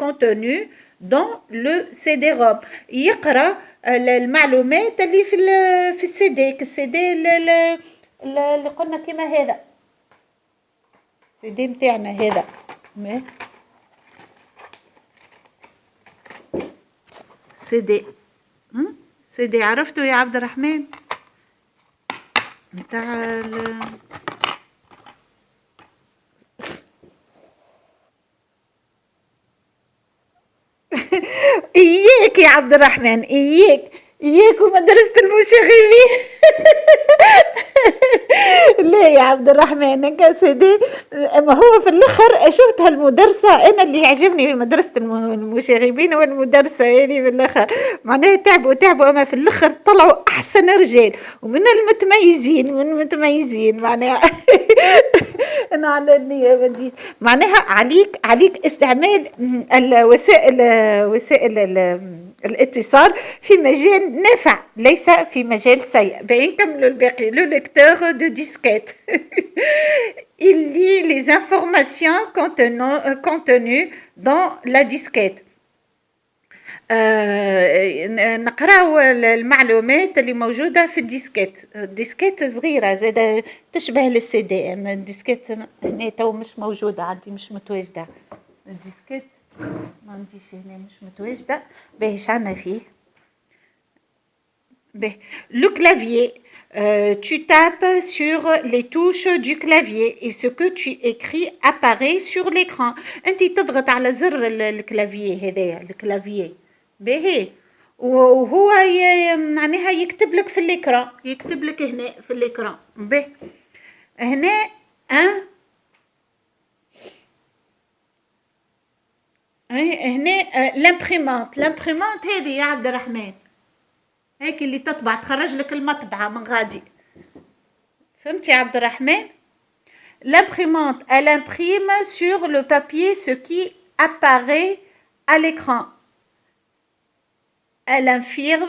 S1: contenues dans le CD-ROM. يقرأ المعلومات اللي في السي السي اللي قلنا كما هذا السي متاعنا هذا سي عرفتوا يا عبد الرحمن متاع إياك يا عبد الرحمن، إياك ومدرسة المشاغبين. لا يا عبد الرحمن كاسدي، ما هو في الآخر شفت هالمدرسة أنا اللي يعجبني في مدرسة المشاغبين والمدرسة يعني في الآخر معناها تعبوا أما في الآخر طلعوا أحسن رجال ومن المتميزين معناها. أنا على النية معناها عليك استعمال وسائل الاتصال في مجال نافع ليس في مجال سيء. باين نكملوا الباقي. لو ليكتور دو ديسكيت il lit les informations contenues dans la disquette. نقراو المعلومات اللي موجودة في الديسكيت صغيرة زادة تشبه للسي دي ام. الديسكيت هنا تو مش موجودة عندي، مش متواجدة الديسكيت، ما عنديش هنا مش متواجدة. باهيش عنا فيه le clavier. Tu tapes sur les touches du clavier et ce que tu écris apparaît sur l'écran. انت تضغط على زر الكلافيي هذايا الكلافيي باهي وهو معناها يكتب لك في الإكران، يكتب لك هنا في الإكران باهي هنا هنا لامبريمونت هذه يا عبد الرحمن هيك اللي تطبع تخرج لك المطبعة من غادي، فهمت يا عبد الرحمن؟ L'imprimante, elle imprime sur le papier ce qui apparaît à l'écran. Elle imprime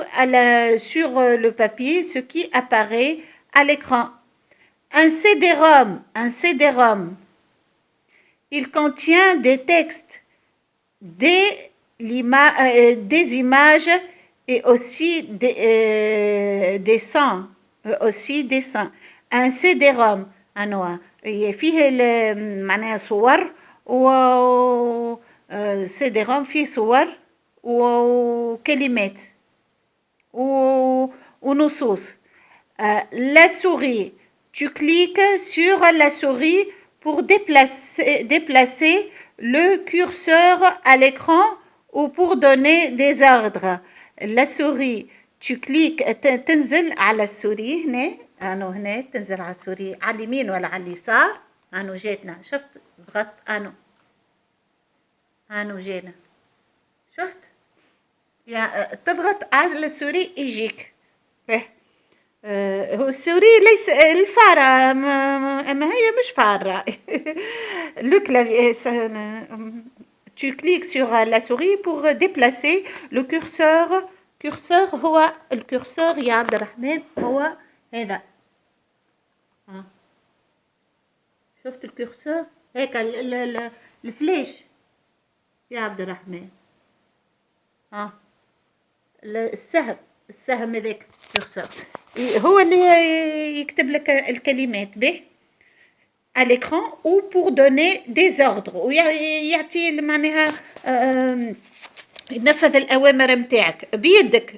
S1: sur le papier ce qui apparaît à l'écran. Un CD-ROM, il contient des textes, des images et aussi des sons. Un CD-ROM أنواع فيه معناها صور و CD-ROM فيه صور وكلمات ونصوص. La souris, tu cliques sur la souris pour déplacer le curseur à l'écran ou pour donner des ordres. La souris, tu cliques تنزل على السوري هنا تنزل على السوري على اليمين ولا على اليسار. جاتنا شفت ضغط جينا شفت يا تضغط على السوري يجيك هو السوري ليس الفارة، أما هي مش فارة. le clavier tu cliques sur la souris pour déplacer le curseur. curseur هو الكورسور يا عبد الرحمن هو هذا. شفت الكورسور هيك الفلاش يا عبد الرحمن. السهم هذاك كورسور هو اللي يكتب لك الكلمات به à l'écran ou pour donner des ordres ويعطي معناها ينفذ الأوامر متاعك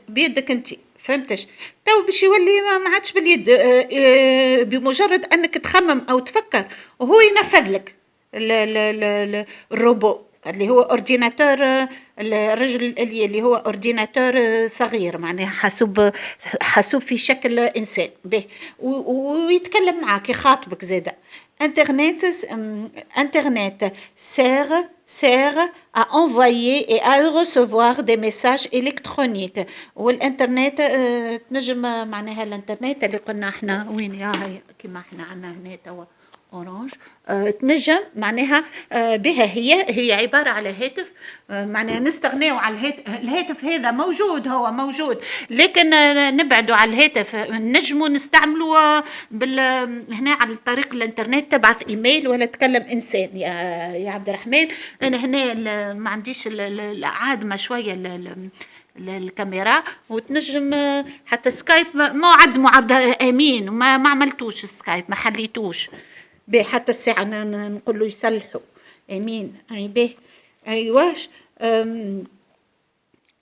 S1: بيدك أنت. فهمتش؟ تو باش يولي ما عادش باليد، بمجرد أنك تخمم أو تفكر وهو ينفذ لك الروبو اللي هو اورديناتور. الرجل الآلي اللي هو اورديناتور صغير معناها حاسوب في شكل انسان به، ويتكلم معك يخاطبك زاده. Internet sert à envoyer et à recevoir des messages électroniques. والانترنت تنجم معناها الانترنت اللي قلنا احنا وين يا هي كيما احنا عندنا هنا توا اورانج، تنجم معناها بها هي عباره على هاتف، معناها نستغنيو على الهاتف هذا هو موجود، لكن نبعدوا على الهاتف نجموا نستعملوا هنا على طريق الانترنت. تبعث ايميل ولا تكلم انسان يا عبد الرحمن. انا هنا ما عنديش عادمه شويه الكاميرا، وتنجم حتى سكايب ما عدموا عبد امين وما عملتوش سكايب ما حليتوش به حتى الساعه نقول له يصلحوا امين. اي به ايواش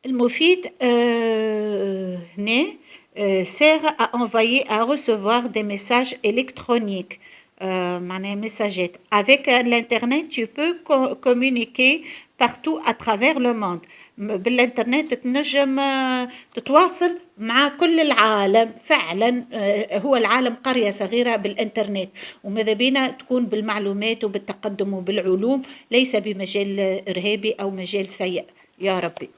S1: المفيد هنا sert à envoyer à recevoir des messages électroniques معناها مساجات. avec l'internet tu peux communiquer partout à travers le monde. بالانترنت تنجم تتواصل مع كل العالم فعلا. هو العالم قرية صغيرة بالانترنت، وماذا بينا تكون بالمعلومات وبالتقدم وبالعلوم، ليس بمجال إرهابي أو مجال سيء يا ربي،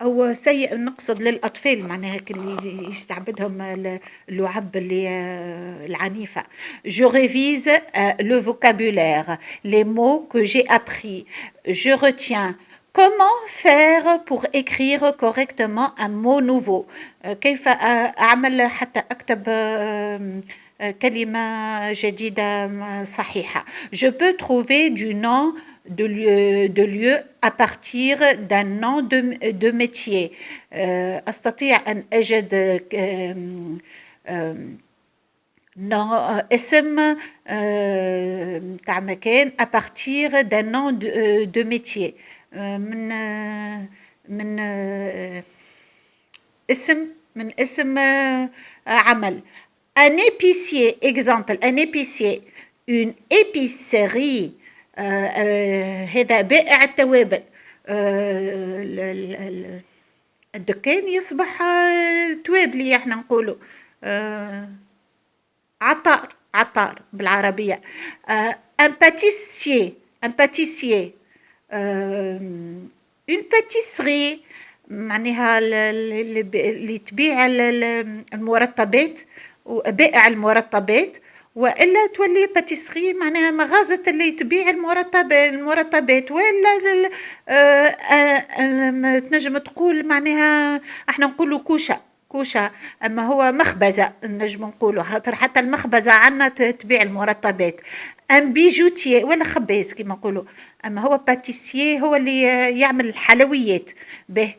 S1: أو سيء نقصد للأطفال معناها اللي يستعبدهم اللعب اللي العنيفة. Je révise le vocabulaire, les mots que j'ai appris, je retiens. Comment faire pour écrire correctement un mot nouveau؟ كيف أعمل حتى أكتب كلمة جديدة صحيحة. Je peux trouver du nom de lieu à partir d'un nom de métier. أستطيع أن أجد اسم تاع مكان à partir d'un nom de métier. من اسم عمل. Un épicier, exemple, un épicier, une épicerie. هذا بائع التوابل. الدكان يصبح توابلي احنا نقولوا عطار بالعربية. un pâtissier une pâtisserie معناها اللي تبيع المرطبات وبائع المرطبات، والا تولي باتيسري معناها مغازة اللي تبيع المرطبات، ولا تنجم تقول معناها احنا نقولوا كوشة، اما هو مخبزة نجم نقولوا، حتى المخبزة عنا تبيع المرطبات. ان بيجوتيي ولا خباز كما نقولوا، اما هو باتيسيي هو اللي يعمل الحلويات به،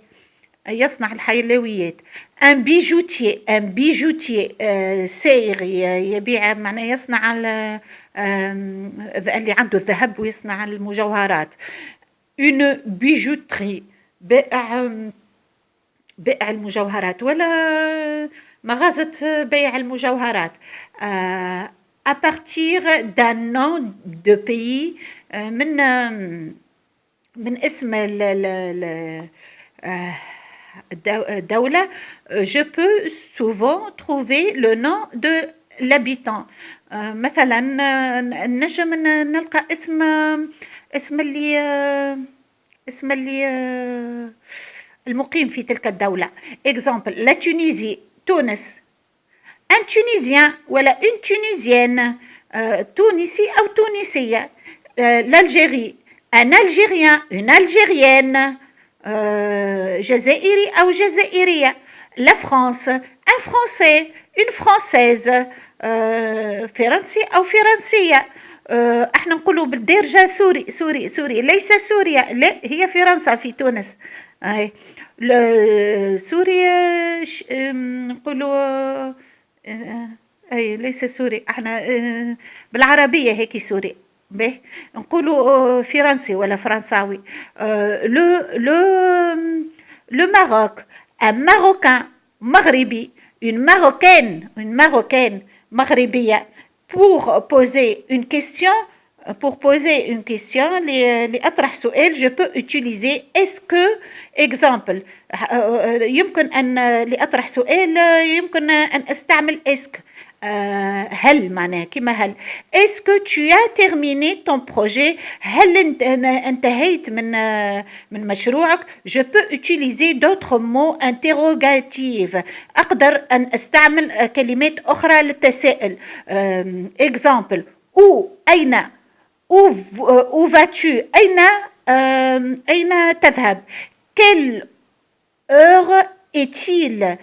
S1: يصنع الحلويات. ان بيجوتيي سايغ يبيع معناه يصنع اللي عنده الذهب ويصنع المجوهرات. اون بيجوتري بائع المجوهرات ولا مغازة بيع المجوهرات. à partir d'un nom de pays من اسم الدولة. je peux souvent trouver le nom de l'habitant. مثلا نجم نلقى اسم اللي المقيم في تلك الدولة. exemple la Tunisie تونس. un tunisien ولا une tunisienne تونسي أو تونسية. l'Algérie un algérien une algérienne جزائري أو جزائرية. la France un français une française فرنسي أو فرنسية. احنا نقولوا بالدارجة سوري ليس سوريا، لا هي فرنسا في تونس. سوريا نقولوا اي ليس سوري، احنا بالعربية هيك سوري به نقولوا فرنسي ولا فرنساوي. لو ماروك un marocain مغربي une marocaine مغربية. pour poser une question لأطرح سؤال je peux utiliser est-ce que exemple يمكن أن لأطرح سؤال يمكن أن أستعمل est-ce que هل معناها كما هل. est-ce que tu as terminé ton projet؟ هل انتهيت من مشروعك؟ je peux utiliser d'autres mots interrogatifs. أقدر أن أستعمل كلمات أخرى للتساؤل. exemple où أين où vas-tu أين تذهب. quelle heure est-il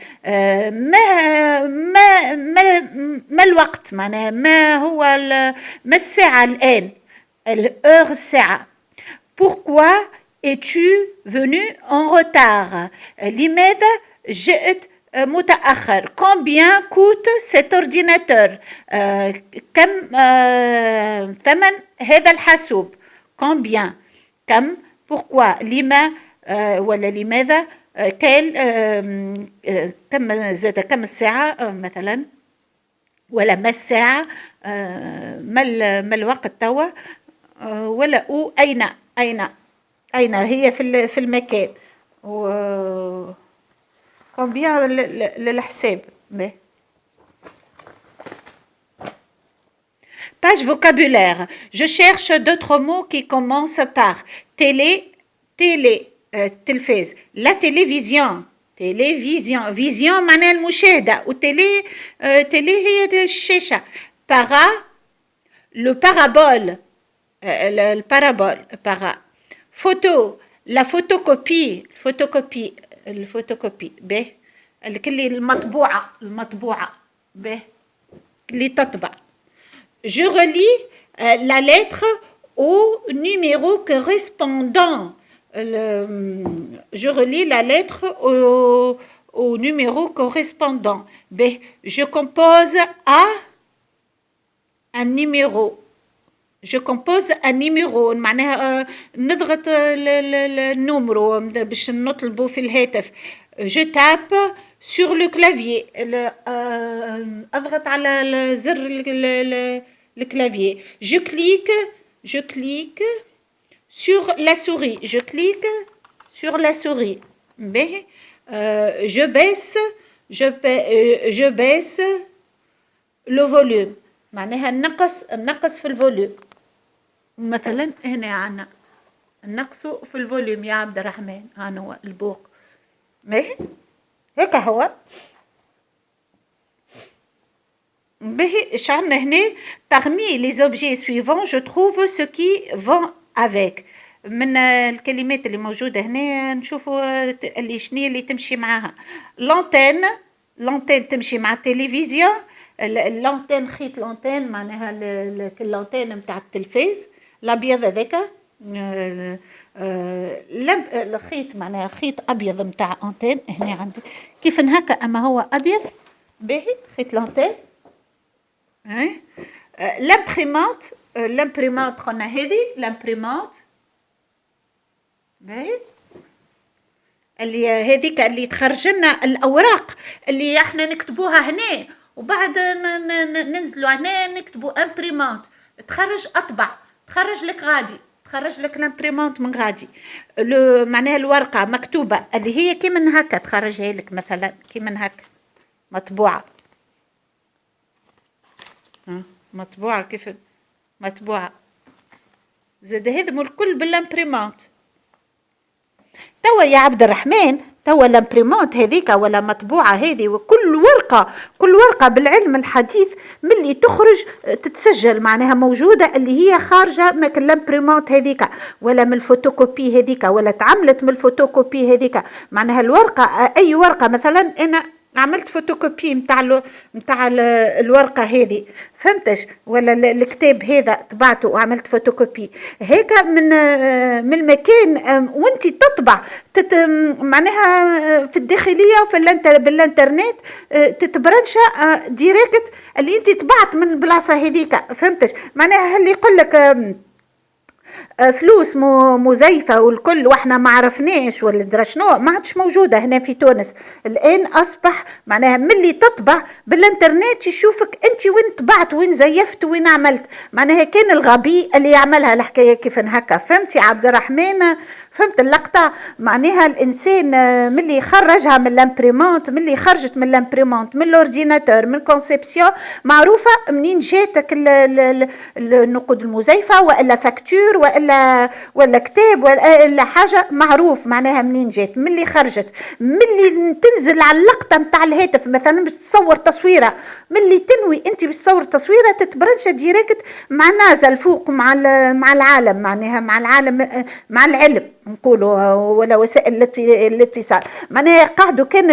S1: ما الوقت معناها ما هو ما الساعة الآن الheure الساعة. pourquoi es-tu venu en retard؟ لماذا جئت متأخر. combien coûte cet ordinateur؟ كم ثمن هذا الحاسوب. combien كم pourquoi لما ولا لماذا كم زاد كم الساعة مثلا ولا ما الساعة ما الوقت توا ولا أين هي في المكان. combien للحساب. page vocabulaire. je cherche d'autres mots qui commencent par télé تلفاز. la télévision vision معناها المشاهدة وتيلي هي الشاشة. le parabole para. photo la photocopie به اللي المطبوعة به اللي تطبع. je relis la lettre au numéro correspondant. je relis la lettre au numéro correspondant. je compose un numéro. je compose un numéro معناها نضغط النمرو باش نطلبه في الهاتف. je tape sur le clavier أضغط على زر الكلافيي. je clique sur la souris. je clique sur la souris. je baisse le volume معناها النقص في الفوليوم. مثلا هنا عنا النقص في الفوليوم يا عبد الرحمن هنا هو البوق هيك هو. ايش عندنا هنا parmi les objets suivants je trouve ce qui vont avec. من الكلمات اللي موجودة هنا نشوفوا اللي شنية اللي تمشي معاها. لانتين تمشي مع التلفزيون. اللانتين خيط لانتين معناها اللانتين متاع التلفاز الابيض هذاك. الخيط معناها خيط ابيض متاع انتين هنا عندي كيف هكا اما هو ابيض باهي خيط لانتين. لامبريمونت قلنا هذه لامبريمونت باهي اللي هذيك اللي تخرج لنا الاوراق اللي احنا نكتبوها هنا وبعد ننزلوا هنا نكتبوا امبريمونت تخرج اطبع تخرج لك غادي تخرج لك الامبريمونت من غادي. معناها الورقه مكتوبه اللي هي كي من هكا تخرجها لك مثلا كي من هكا مطبوعه كيف مطبوعه زاد هذم الكل بالامبريمونت. توا يا عبد الرحمن توا الامبريمونت هذيك ولا مطبوعه هذه، وكل كل ورقه بالعلم الحديث ملي تخرج تتسجل معناها موجوده اللي هي خارجه من الامبريمونت هذيك ولا من الفوتوكوبي هذيك ولا تعملت من الفوتوكوبي هذيك. معناها الورقه اي ورقه مثلا انا عملت فوتوكوبي نتاع الورقه هذه، فهمتش؟ ولا الكتاب هذا طبعته وعملت فوتوكوبي هيك من المكان وانت تطبع معناها في الداخليه بالانترنت تتبرنشا ديريكت اللي انت طبعت من البلاصه هذيك، فهمتش؟ معناها اللي يقول لك فلوس مزيفة والكل واحنا ما عرفناش ولا درا شنو، ما عادش موجودة هنا في تونس الآن. أصبح معناها ملي تطبع بالانترنت يشوفك انت وين طبعت وين زيفت وين عملت. معناها كان الغبي اللي يعملها الحكاية كيف هكا، فهمتي عبد الرحمن؟ فهمت اللقطة؟ معناها الإنسان ملي يخرجها من الامبريمونت، ملي خرجت من الامبريمونت من الاورديناتور من الكونسيبسيون معروفة منين جاتك النقود المزيفة ولا فاكتور ولا كتاب ولا حاجة معروف معناها منين جات ملي خرجت. ملي تنزل على اللقطة متاع الهاتف مثلا باش تصور تصويرة، ملي تنوي انت باش تصور تصويرة تتبرنشا ديريكت مع نازل فوق مع العالم، معناها مع العالم مع العلم نقولوا ولا وسائل الاتصال. معناها قاعدوا كان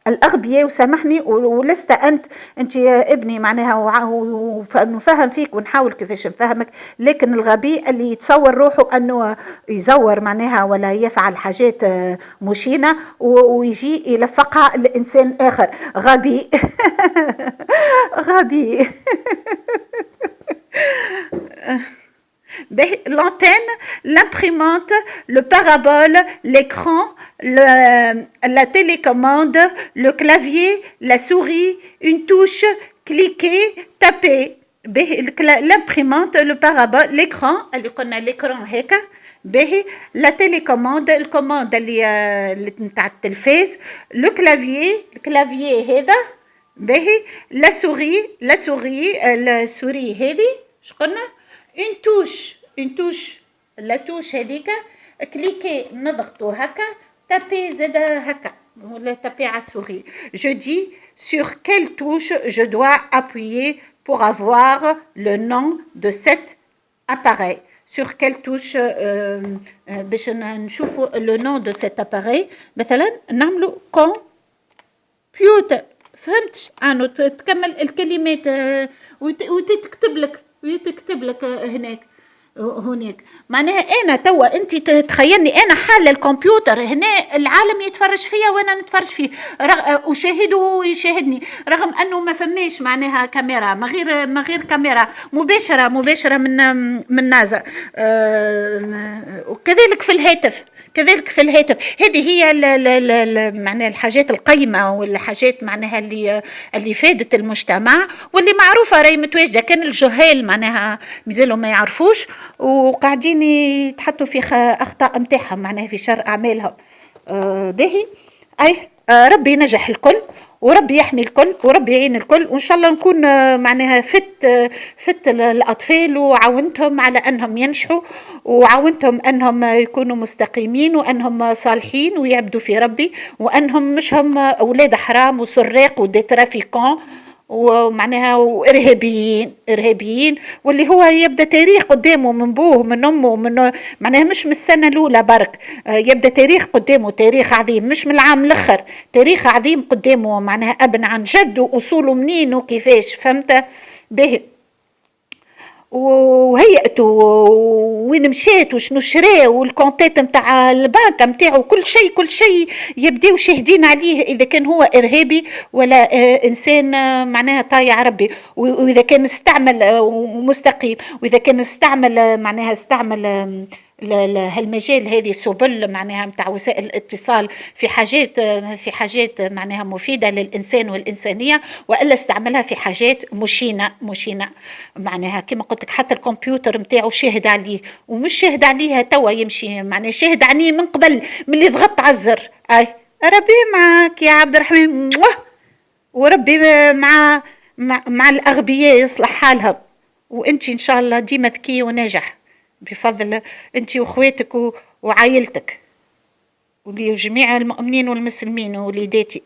S1: الأغبياء وسامحني ولست أنت يا ابني معناها ونفهم فيك ونحاول كيفاش نفهمك، لكن الغبي اللي يتصور روحه أنه يزور معناها ولا يفعل حاجات مشينة ويجي يلفقها لإنسان آخر غبي غبي l'antenne, l'imprimante, le parabole, l'écran, la télécommande, le clavier, la souris, une touche, cliquer, taper. L'imprimante, le parabole, l'écran, اللي قلنا l'écran هيك باهي، la télécommande الكوموند اللي نتاع التلفاز، le clavier الكلافيي هذا باهي، la souris هذه شقلنا une touche la touche هذيك، كليكي نضغطوا هكا، تابي زاد هكا ولا تابي على السوري. je dis sur quelle touche je dois appuyer pour avoir le nom de cet appareil. sur quelle touche باش نشوفوا le nom de cet appareil. مثلا نعملوا كمبيوتر، فهمتش؟ انو تكمل الكلمات وتكتب لك هناك. معناها انا توا انت تخيلني انا حال الكمبيوتر هنا العالم يتفرج فيا وانا نتفرج فيه، اشاهده وهو يشاهدني، رغم انه ما فماش معناها كاميرا، ما غير كاميرا مباشره من نازا. وكذلك في الهاتف هذه هي معناها الحاجات القيمة والحاجات معناها اللي فادت المجتمع واللي معروفة راهي متواجدة. كان الجهال معناها مازالوا ما يعرفوش وقاعدين يتحطوا في أخطاء متاعهم معناها في شر أعمالهم. باهي ربي ينجح الكل وربي يحمي الكل وربي يعين الكل، وإن شاء الله نكون معناها فت الأطفال وعاونتهم على أنهم ينجحوا وعاونتهم أنهم يكونوا مستقيمين وأنهم صالحين ويعبدوا في ربي، وأنهم مش هم أولاد حرام وسراق وديترافيكون ومعناها وإرهابيين واللي هو يبدأ تاريخ قدامه من بوه من أمه من معناها مش من السنة الأولى برك، يبدأ تاريخ قدامه، تاريخ عظيم مش من العام الآخر، تاريخ عظيم قدامه معناها أبن عن جد وأصوله منين وكيفاش، فهمت به وهيئته وين مشات وشنو شراه والكونتات نتاع البنك نتاعو، كل شيء يبداو شاهدين عليه اذا كان هو ارهابي ولا انسان معناها طايع ربي، واذا كان استعمل مستقيم، واذا كان استعمل معناها استعمل هالمجال هذه سبل معناها متاع وسائل الاتصال في حاجات معناها مفيدة للإنسان والإنسانية، وإلا استعملها في حاجات مشينة معناها كما قلت لك. حتى الكمبيوتر متاعه شاهد عليه ومش شاهد عليها توا يمشي معناها شاهد عليه من قبل من اللي ضغط على الزر. ربي معك يا عبد الرحمن، وربي مع الأغبياء يصلح حالهم، وانت إن شاء الله ديما ذكي وناجح بفضل انت واخواتك وعائلتك. ولجميع المؤمنين والمسلمين ووليداتي.